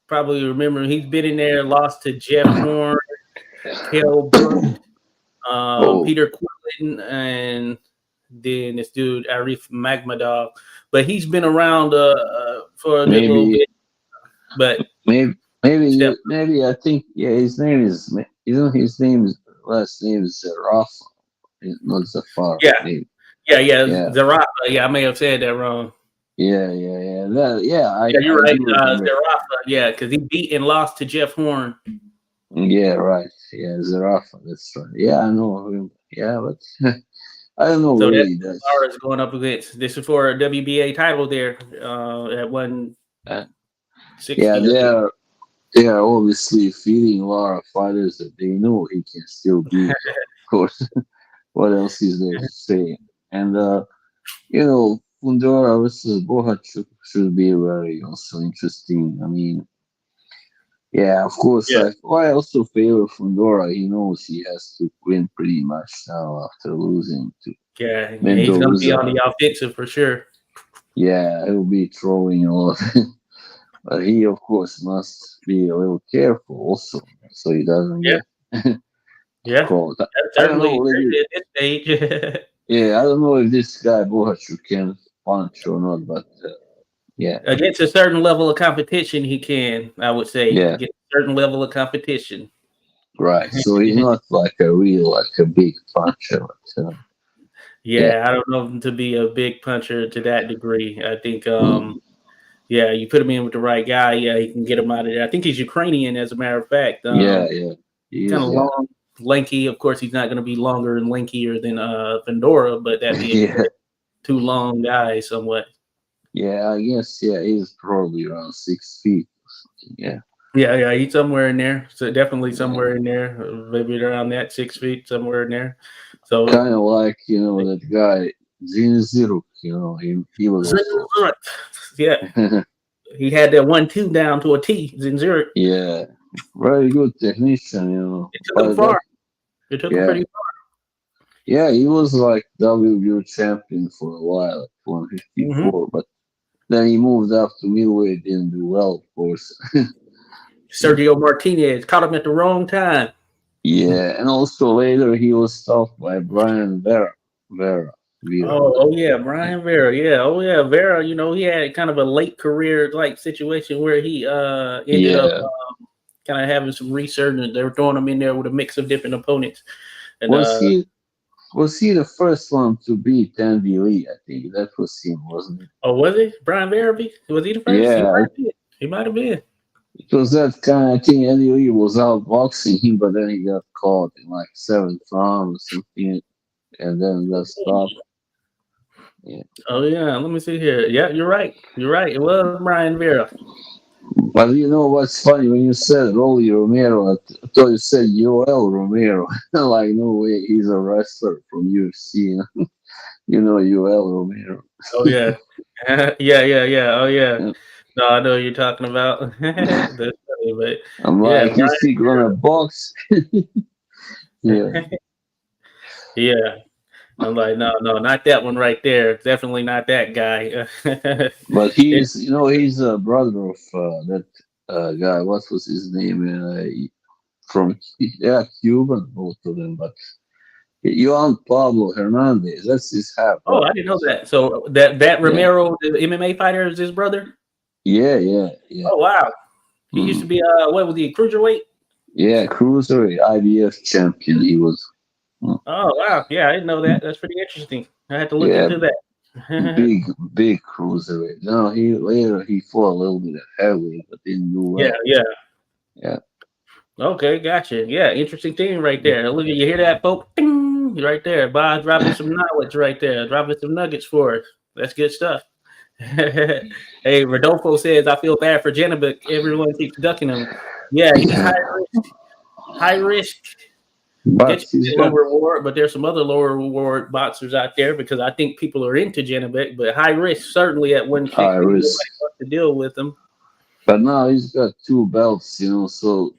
probably remember he's been in there, lost to Jeff Horn, Kell Brooks, Oh, Peter Quillen, and then this dude Arif Magmadov. But he's been around for a good little maybe, bit. But maybe. I think his name is. Isn't his last name is Rafa, not Zafar. yeah, Maybe. yeah, Yeah, Zarafa. Yeah, I may have said that wrong. yeah. Yeah, you're I right. do remember. Zarafa. Yeah, because he beat and lost to Jeff Horn. Yeah, right. Yeah, Zarafa. That's right. Yeah, I know him. Yeah, but I don't know So that's really. That's Zarafa is going up against. This is for a WBA title there at 160. yeah. They are obviously feeding Lara fighters that they know he can still beat. Of course. What else is there to say? And Fundora versus Bohachuk should be very also interesting. I mean, yeah, of course. Yeah, I also favor Fundora. He knows he has to win pretty much now after losing to yeah, he's going to be Mendoza. on the offensive for sure. Yeah, he'll be throwing a lot. But he, of course, must be a little careful also so he doesn't Yeah, get yeah, caught. I don't certainly know. Maybe, at this stage. yeah, I don't know if this guy Bohachuk can punch or not, but yeah, Against a certain level of competition, he can. I would say yeah, against a certain level of competition. right. So he's not like a big puncher. But, yeah, Yeah, I don't know him to be a big puncher to that degree. I think, mm, yeah, you put him in with the right guy, yeah, he can get him out of there. I think he's Ukrainian, as a matter of fact. yeah. He Kind is, of yeah, long, lanky. Of course, he's not going to be longer and lankier than Fundora, but that being yeah, said, two long guys, somewhat. yeah. I guess, yeah, he's probably around 6 feet or something. Yeah, Yeah, he's somewhere in there. So definitely yeah. somewhere in there, maybe around that 6 feet, somewhere in there. So Kind of like that guy Zinziruk. He was yeah, also. he had that 1-2 down to a T. Zinzurich. Yeah, very good technician, It took him But far. It took him yeah, pretty yeah, he was like WBO champion for a while at far. Mm-hmm. 154, but then he moved up to middleweight, didn't do well, of course. Sergio Martinez caught him at the wrong time. Yeah, and also later he was stopped by Brian Vera. Oh yeah, Brian Vera. Yeah, oh yeah, Vera. He had kind of a late career like situation where he ended up Yeah, kind of having some resurgence. They were throwing him in there with a mix of different opponents. And was he the first one to beat Andy Lee? I think that was him, wasn't it? oh, was he Brian Vera? Was he the first? He Yeah, might have been. He might have been. it was that kind. I think Andy Lee was outboxing him, but then he got caught in like 7th round or something, and then got stopped. Yeah. Oh yeah, let me see here. Yeah, you're right. You're right. It was Brian Vera. But you know what's funny when you said Rolly Romero, I thought you said Yoel Romero. Like no way, he's a wrestler from UFC. Yoel Romero. Oh yeah, yeah. Oh yeah. Yeah. No, I know what you're talking about. That's funny, but I'm yeah, like, is he gonna box? Yeah, yeah. I'm like, no, not that one right there. Definitely not that guy. but he's a brother of that guy. What was his name? From Cuban, both of them. But Juan Pablo Hernandez. That's his half Oh, brother. I didn't know that. So that Yeah, Romero, the MMA fighter, is his brother. yeah. Oh wow, he used to Mhm. be what was he, cruiserweight? Yeah, Cruiser IBF champion. He was. Mm. Oh wow, yeah, I didn't know that. That's pretty interesting. I had to look Yeah, into that. big cruiserweight. No, he fought a little bit of heavyweight, but didn't do Yeah, well. yeah. Yeah. Okay, gotcha. Yeah, interesting team right there. Look, you hear that, folks? Ding, right there. Bob dropping some knowledge right there, dropping some nuggets for us. That's good stuff. Hey, Rodolfo says, I feel bad for Jenna, but everyone keeps ducking him. Yeah, he's Yeah. high risk. But Get he's you low got reward, but there's some other lower reward boxers out there because I think people are into Janabek, but high risk certainly at high 160. Nobody risk. wants to deal with him. But now he's got two belts, so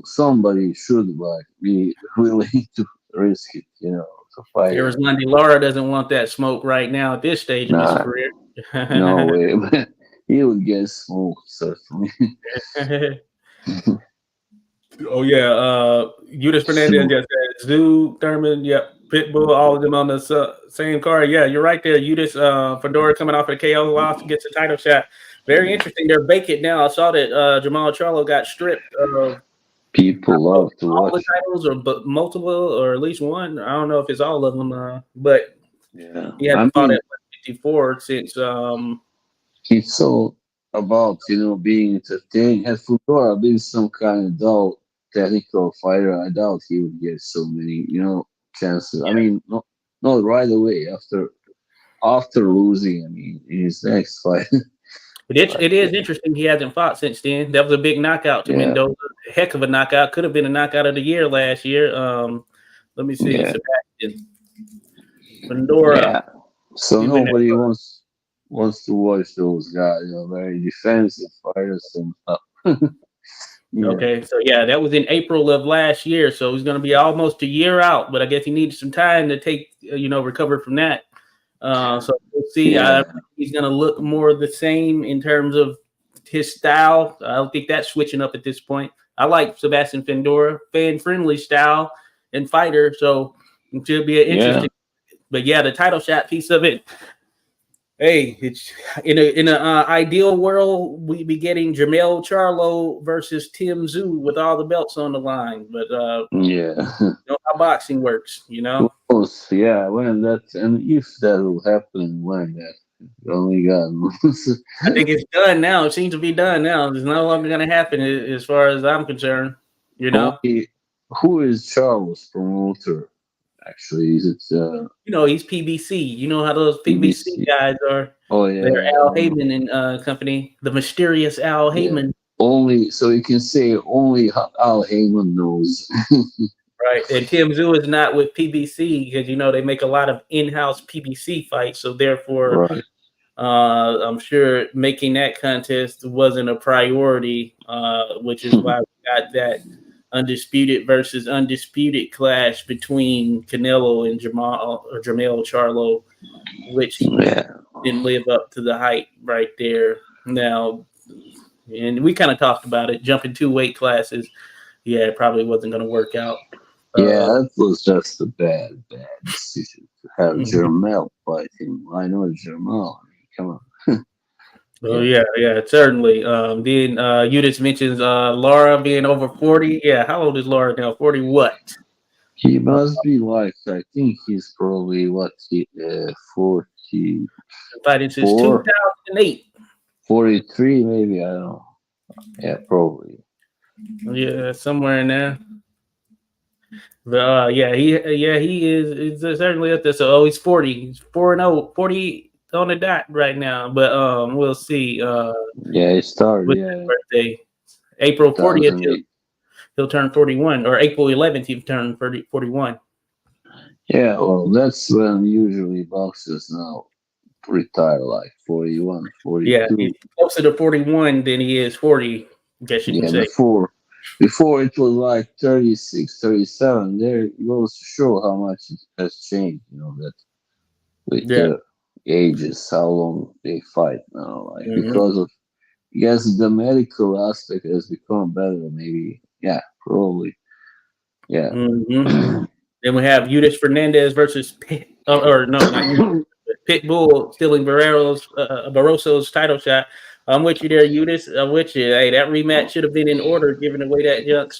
somebody should like be willing to risk it, to fight him. Arizona Lara doesn't want that smoke right now at this stage in his Nah, career. no way. But he would get smoked certainly. Oh yeah, Eudes Fernandez, yes, Zoo, Thurman, yep, Pitbull, all of them on the same card. Yeah, you're right there. Eudes, Fundora coming off of the KO loss gets a title shot. Very interesting. They're vacant now. I saw that Jamal Charlo got stripped of People love to all watch the titles, or but multiple, or at least one. I don't know if it's all of them, but it. Yeah. he hasn't I fought mean, at 154 since. it's all about, being entertaining. Had Fundora been some kind of dull technical fighter, I doubt he would get so many, chances. I mean, not right away after losing. I mean, in his next fight. But it is interesting he hasn't fought since then. That was a big knockout to Yeah, Mendoza. Heck of a knockout. Could have been a knockout of the year last year. Let me see. yeah, Sebastian Fundora. yeah. So He went nobody wants to watch those guys, very defensive fighters and stuff. Yeah, okay, so yeah, that was in April of last year. So he's going to be almost a year out. But I guess he needs some time to take, recover from that. So we'll see. yeah, He's going to look more the same in terms of his style. I don't think that's switching up at this point. I like Sebastian Fundora, fan-friendly style and fighter. So it should be an yeah, interesting. But yeah, the title shot piece of it. Hey, it's in a ideal world, we'd be getting Jamel Charlo versus Tim Zoo with all the belts on the line. But yeah. you know how boxing works, Who knows? Yeah, when that and if that will happen, when that only God knows. I think it's done now. It seems to be done now. It's no longer going to happen as far as I'm concerned. Only, who is Charles promoter? Actually, is it He's PBC. You know how those PBC BBC? guys are. Oh yeah, They're Al Heyman and company, the mysterious Al yeah. Heyman. Only so you can say only Al Heyman knows. Right. And Tim Zoo is not with PBC because, they make a lot of in-house PBC fights. So therefore, Right. I'm sure making that contest wasn't a priority, which is why we got that undisputed versus undisputed clash between Canelo and Jamel Charlo, which Yeah. didn't live up to the hype right there. Now, and we kind of talked about it, jumping 2 weight classes. Yeah, it probably wasn't going to work out. Yeah, that was just a bad decision to have Mhm. Jermel fight him. I know Jermel. I mean, come on. Oh yeah, certainly. Then you just mentioned Laura being over 40. Yeah, how old is Laura now? 40 what? He must be like, I think he's probably 40, Fighting since 4, 2008. 43 maybe, I don't know. Yeah, probably. Yeah, somewhere in there. But he is certainly up there. So he's 40. He's 4-0, 40 on the dot right now. But we'll see. Yeah, he started, With his birthday, April 40th, 2008. he'll turn 41, or April 11th, he'll turn 41. Yeah, well, that's when usually boxers now retire, like 41, 42. Yeah, he's closer to 41 than he is 40, I guess you can say. Before it was like 36, 37. There goes to show how much it has changed, that with the ages, how long they fight now. Like, because of, I guess the medical aspect has become better, maybe. Yeah, probably. Yeah. Mm-hmm. Then we have Yudis Fernandez versus Pitbull stealing Barroso's title shot. I'm with you there, Yudis. I'm with you. Hey, that rematch should have been in order, given the way that junk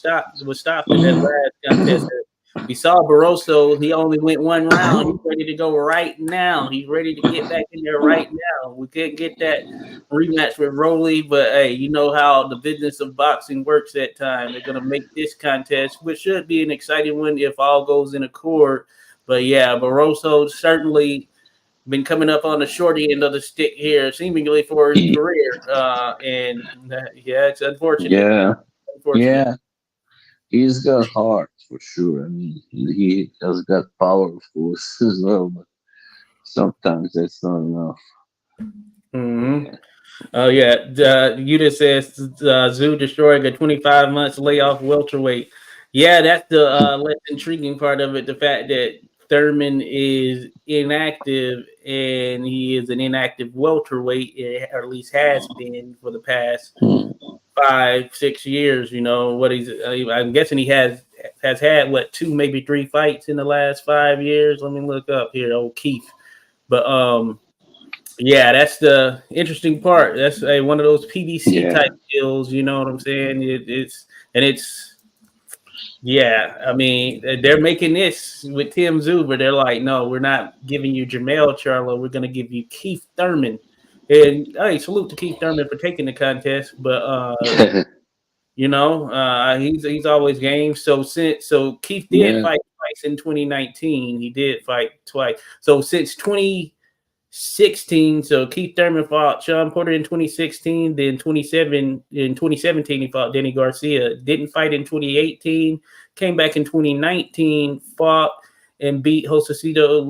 was stopped in that last contest. We saw Barroso. He only went one round. He's ready to go right now. He's ready to get back in there right now. We couldn't get that rematch with Rowley, but hey, you know how the business of boxing works at time. They're going to make this contest, which should be an exciting one if all goes in accord. But yeah, Barroso certainly been coming up on the shorty end of the stick here, seemingly for his career. It's unfortunate. Yeah. Yeah. He's got heart for sure. I mean, he has got power, of course, as well, but sometimes that's not enough. Mm-hmm. Oh yeah, Yuta says Zoo destroying a 25 months layoff welterweight. Yeah, that's the less intriguing part of it. The fact that Thurman is inactive and he is an inactive welterweight, or at least has been for the past 5-6 years. You know what I'm guessing he has had 2, maybe 3 fights in the last 5 years. Let me look up here, old Keith. But yeah, that's the interesting part. That's one of those PBC type deals. You know what I'm saying? Yeah, I mean, they're making this with Tim Zuber. They're like, no, we're not giving you Jamel Charlo. We're going to give you Keith Thurman. And hey, salute to Keith Thurman for taking the contest. But he's always game. So Keith did fight twice in 2019. He did fight twice. So since 2016, so Keith Thurman fought Sean Porter in 2016. Then in 2017, he fought Denny Garcia. Didn't fight in 2018. Came back in 2019, fought and beat Josesito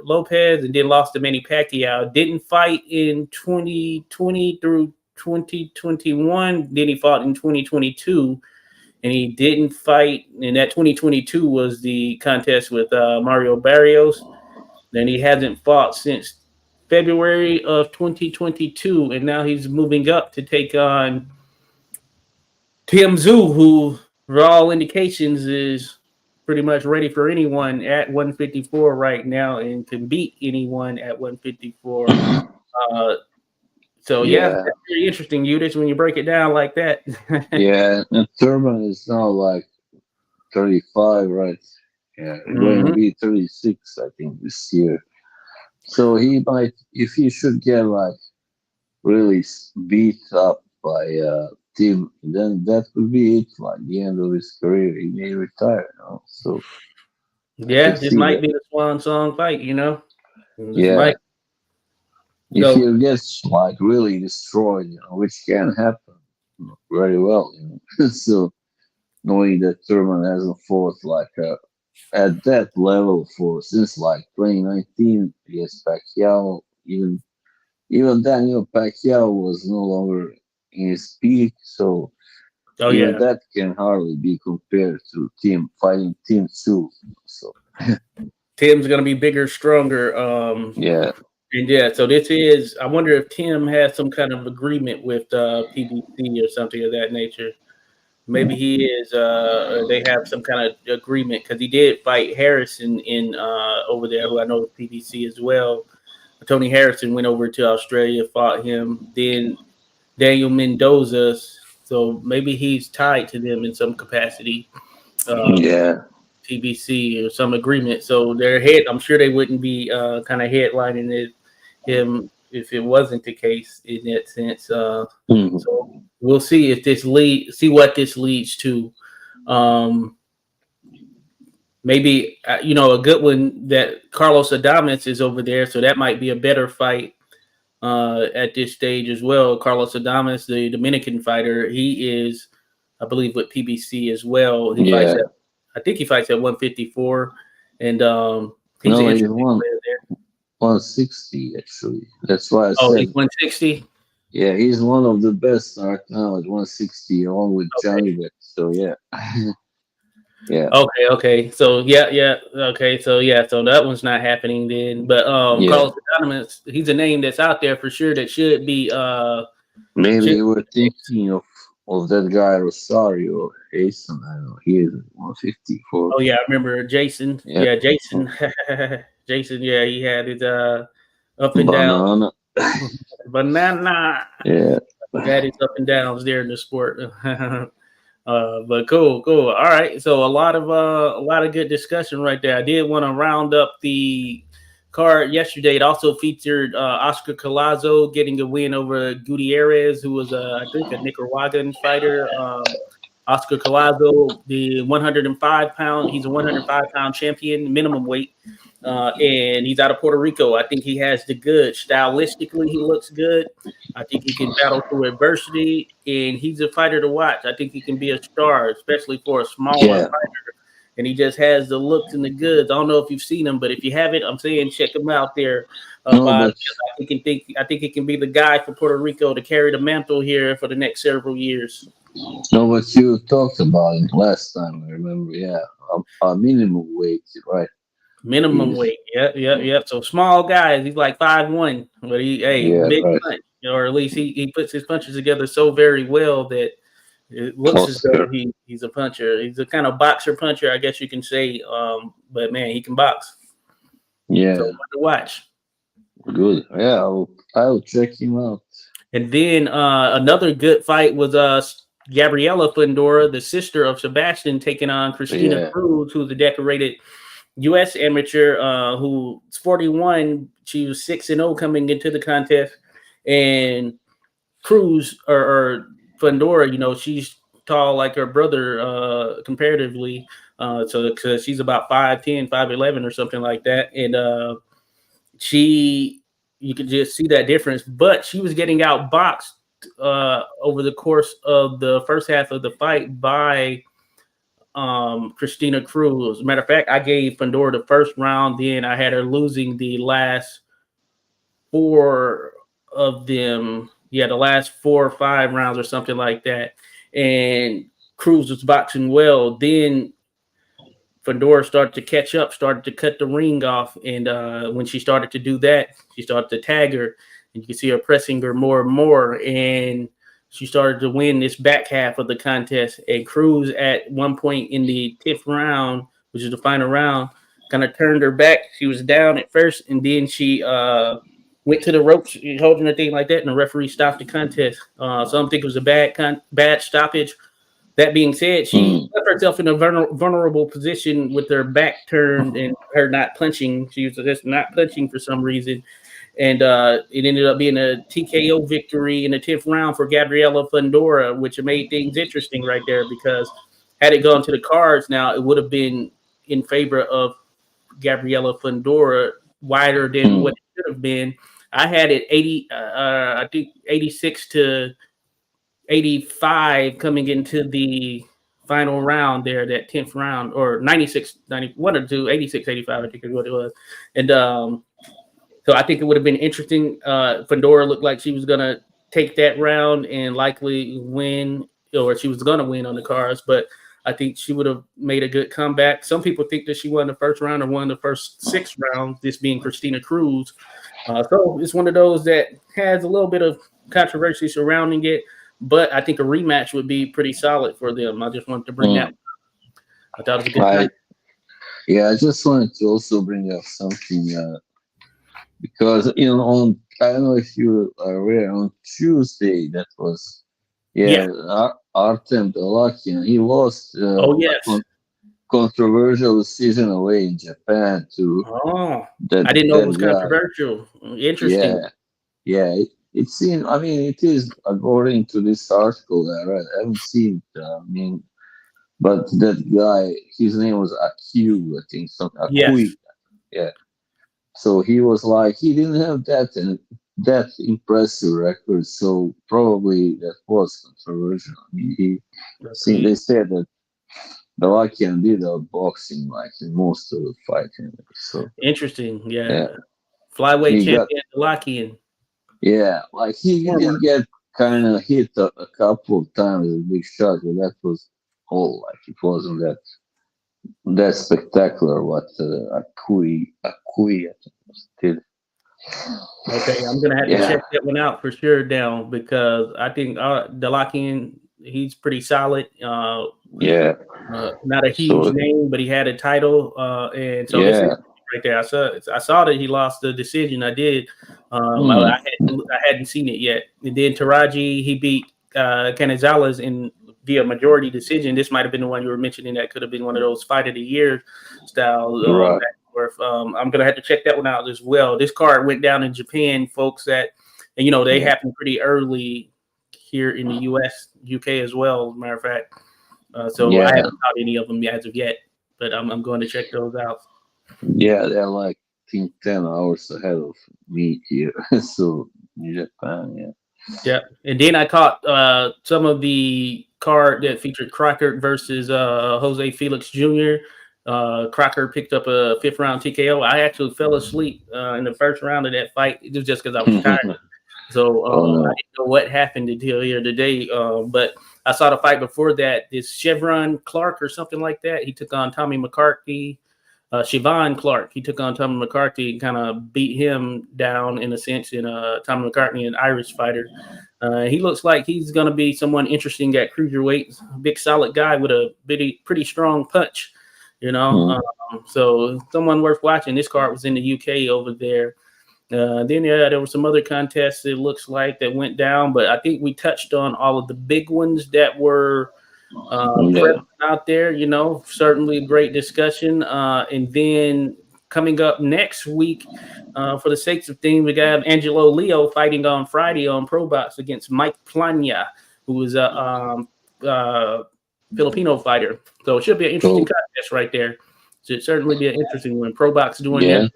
Lopez, and then lost to Manny Pacquiao. Didn't fight in 2020 through 2021. Then he fought in 2022, and he didn't fight. And that 2022 was the contest with Mario Barrios. Then he hasn't fought since February of 2022, and now he's moving up to take on Tim Tszyu, who, for all indications, is pretty much ready for anyone at 154 right now and can beat anyone at 154. So that's very interesting, Yudis, when you break it down like that. Yeah, and Thurman is now like 35, right? Yeah, going to be 36, I think, this year. So he might, if he should get like really beat up by Tim, then that could be it, like the end of his career. He may retire, So this might be the swan song fight, If he gets like really destroyed, which can happen very well, So knowing that Thurman hasn't fought like at that level since like 2019 against Pacquiao, even Daniel Pacquiao was no longer in his peak, so that can hardly be compared to fighting Tim Tszyu. So Tim's gonna be bigger, stronger. So this is. I wonder if Tim has some kind of agreement with PBC or something of that nature. Maybe he is. They have some kind of agreement because he did fight Harrison in over there, who I know is PBC as well. Tony Harrison went over to Australia, fought him. Then Daniel Mendoza. So maybe he's tied to them in some capacity. PBC or some agreement. So I'm sure they wouldn't be kind of headlining him if it wasn't the case in that sense. So we'll see if what this leads to. Maybe a good one that Carlos Adames is over there, so that might be a better fight at this stage as well. Carlos Adames, the Dominican fighter, he is, I believe, with PBC as well. I think he fights at 154, and he's an interesting player there. 160 actually. That's why I said. He's 160. Yeah, he's one of the best right now at 160, along with Johnny Depp. So yeah. Okay. So Okay. So that one's not happening then. But Carlos Adames, he's a name that's out there for sure that should be. Maybe we're thinking of of that guy Rosario Jason. I don't know. He is 154. Oh yeah, I remember Jason. Yeah, Yeah, Jason. Jason. Yeah, he had his up and down banana. banana. Yeah, He had his up and downs there in the sport. But cool. All right. So a lot of good discussion right there. I did want to round up the card yesterday. It also featured Oscar Collazo getting a win over Gutierrez, who was I think a Nicaraguan fighter. Oscar Collazo, the 105 pound, he's a 105 pound champion, minimum weight. And he's out of Puerto Rico. I think he has the goods. Stylistically, he looks good. I think he can battle through adversity, and he's a fighter to watch. I think he can be a star, especially for a smaller yeah. fighter. And he just has the looks and the goods. I don't know if you've seen him, but if you haven't, I'm saying check him out there. No, Bob. but I think he can be the guy for Puerto Rico to carry the mantle here for the next several years. no, but you talked about it last time. I remember. Yeah, a minimum weight, right? Minimum He's weight. Yep. So small guys. He's like 5'1", but yeah, big right. punch. Or at least he puts his punches together so very well that it looks as though Oscar. he's a puncher. He's a kind of boxer puncher, I guess you can say. But man, he can box. Yeah, So fun to watch. good. Yeah, I'll check him out. And then another good fight was Gabriela Fundora, the sister of Sebastian, taking on Christina Yeah, Cruz, who's a decorated U.S. amateur who's 41. She was 6-0 coming into the contest, and Cruz or Fundora, she's tall like her brother comparatively. So cause she's about 5'10", 5'11", or something like that, and she you could just see that difference. But she was getting outboxed over the course of the first half of the fight by Christina Cruz. As a matter of fact, I gave Fundora the first round, then I had her losing the last four of them. Yeah, the last 4 or 5 rounds or something like that. And Cruz was boxing well. Then Fundora started to catch up, started to cut the ring off. And when she started to do that, she started to tag her. And you can see her pressing her more and more. And she started to win this back half of the contest. And Cruz, at one point in the 10th round, which is the final round, kind of turned her back. She was down at first, and then she went to the ropes, holding her thing like that, and the referee stopped the contest. Some think it was a bad stoppage. That being said, she mm, put herself in a vulnerable position with her back turned and her not punching. She was just not punching for some reason. And it ended up being a TKO victory in the 10th round for Gabriela Fundora, which made things interesting right there, because had it gone to the cards now, it would have been in favor of Gabriela Fundora, wider than what mm. it should have been. I had it 80, I think 86 to 85 coming into the final round there, that 10th round, or 96, 91 or 2, 86, 85, I think is what it was. And so I think it would have been interesting. Fundora looked like she was going to take that round and likely win, or she was going to win on the cards, but I think she would have made a good comeback. Some people think that she won the first round or won the first 6 rounds, this being Christina Cruz. So it's one of those that has a little bit of controversy surrounding it, but I think a rematch would be pretty solid for them. I just wanted to bring that. I thought it was a good I time. yeah, I just wanted to also bring up something because on I don't know if you are aware, on Tuesday that was Yeah. Artem Dalakian, he lost Oh, a yes. controversial decision away in Japan to Oh, that I didn't know it that was guy. controversial. Interesting. Yeah. It seems. I mean, it is according to this article that I read. I haven't seen it. I mean, but that guy, his name was Aku, I think, some Akui. Yes. Yeah. So he was like, he didn't have that impressive record. So probably that was controversial. I mean, they Okay. said that Dalakian did outboxing like in most of the fight. So Interesting. yeah, Yeah. Flyweight he got champion Lakian. yeah, like he Former. did get kind of hit a couple of times with a big shot, but that was all. Like it wasn't that spectacular. What Akui I think did. Okay, I'm gonna have to Yeah, check that one out for sure, down, because I think Dalakian he's pretty solid. Yeah. Not a huge So name, but he had a title, and so this is yeah. right there. I saw that he lost the decision. I did. Mm. I hadn't seen it yet. And then Taraji, he beat Canizales in via majority decision. This might have been the one you were mentioning. That could have been one of those fight of the year style. Right. Back and forth. I'm gonna have to check that one out as well. This card went down in Japan, folks. And they happen pretty early here in the U.S., UK as well. As a matter of fact. So I haven't caught any of them as of yet, but I'm going to check those out. Yeah, they're like I think 10 hours ahead of me here. So in Japan, Yeah, and then I caught some of the card that featured Crocker versus Jose Felix Jr. Crocker picked up a 5th round TKO. I actually fell asleep in the first round of that fight. It was just because I was tired. So I didn't know what happened until here today. But I saw the fight before that. This Chevron Clark or something like that. He took on Tommy McCarthy. Siobhan Clark. He took on Tommy McCarthy and kind of beat him down in a sense. And Tommy McCarthy, an Irish fighter. He looks like he's going to be someone interesting at cruiserweight. Big, solid guy with a pretty strong punch. So someone worth watching. This card was in the UK over there. Then there were some other contests, it looks like, that went down, but I think we touched on all of the big ones that were present out there. Certainly a great discussion. And then coming up next week, for the sakes of things, we got Angelo Leo fighting on Friday on Pro Box against Mike Plania, who is a Filipino fighter. So it should be an interesting contest right there. Should certainly be an interesting one. Pro Box doing that.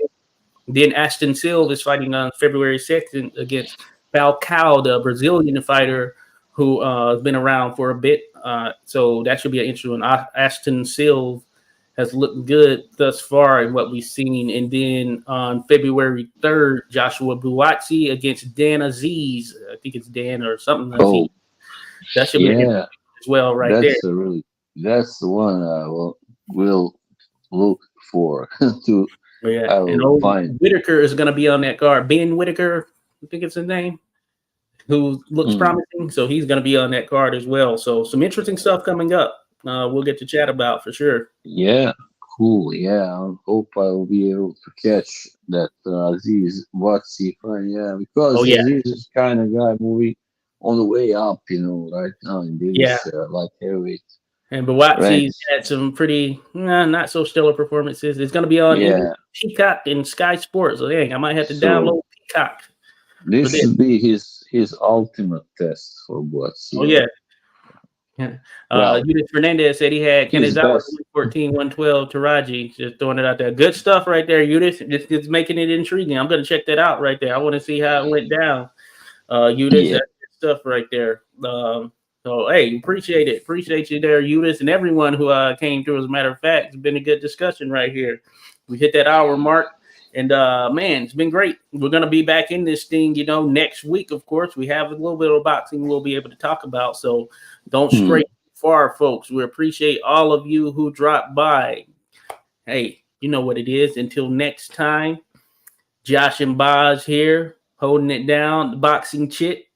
Then Ashton Silva is fighting on February 2nd against Falcao, the Brazilian fighter who has been around for a bit. So that should be an interesting one. Ashton Silva has looked good thus far in what we've seen. And then on February 3rd, Joshua Buatsi against Dan Aziz. I think it's Dan or something. That should be interesting as well there. That's the one I will look for to. And old Whitaker is going to be on that card. Ben Whitaker, I think it's his name, who looks promising. So he's going to be on that card as well. So some interesting stuff coming up. We'll get to chat about for sure. Yeah, cool. Yeah, I hope I will be able to catch that Aziz Watsi fight. Yeah, because Aziz is kind of guy moving on the way up, right now in this light heavyweight. And Buatsi's had some pretty not so stellar performances. It's going to be on Peacock and Sky Sports. So dang, I might have to download Peacock. This should be his ultimate test for Buatsi. Oh yeah. Yudis Fernandez said he had Canizales 114, 112, Taraji. Just throwing it out there. Good stuff right there, Yudis. Just making it intriguing. I'm going to check that out right there. I want to see how it went down. Yudis, that's good stuff right there. So, hey, appreciate it. Appreciate you there, Eunice, and everyone who came through. As a matter of fact, it's been a good discussion right here. We hit that hour mark, and, man, it's been great. We're going to be back in this thing, next week, of course. We have a little bit of boxing we'll be able to talk about, so don't stray too far, folks. We appreciate all of you who dropped by. Hey, you know what it is. Until next time, Josh and Boz here, holding it down, the Boxing Chit.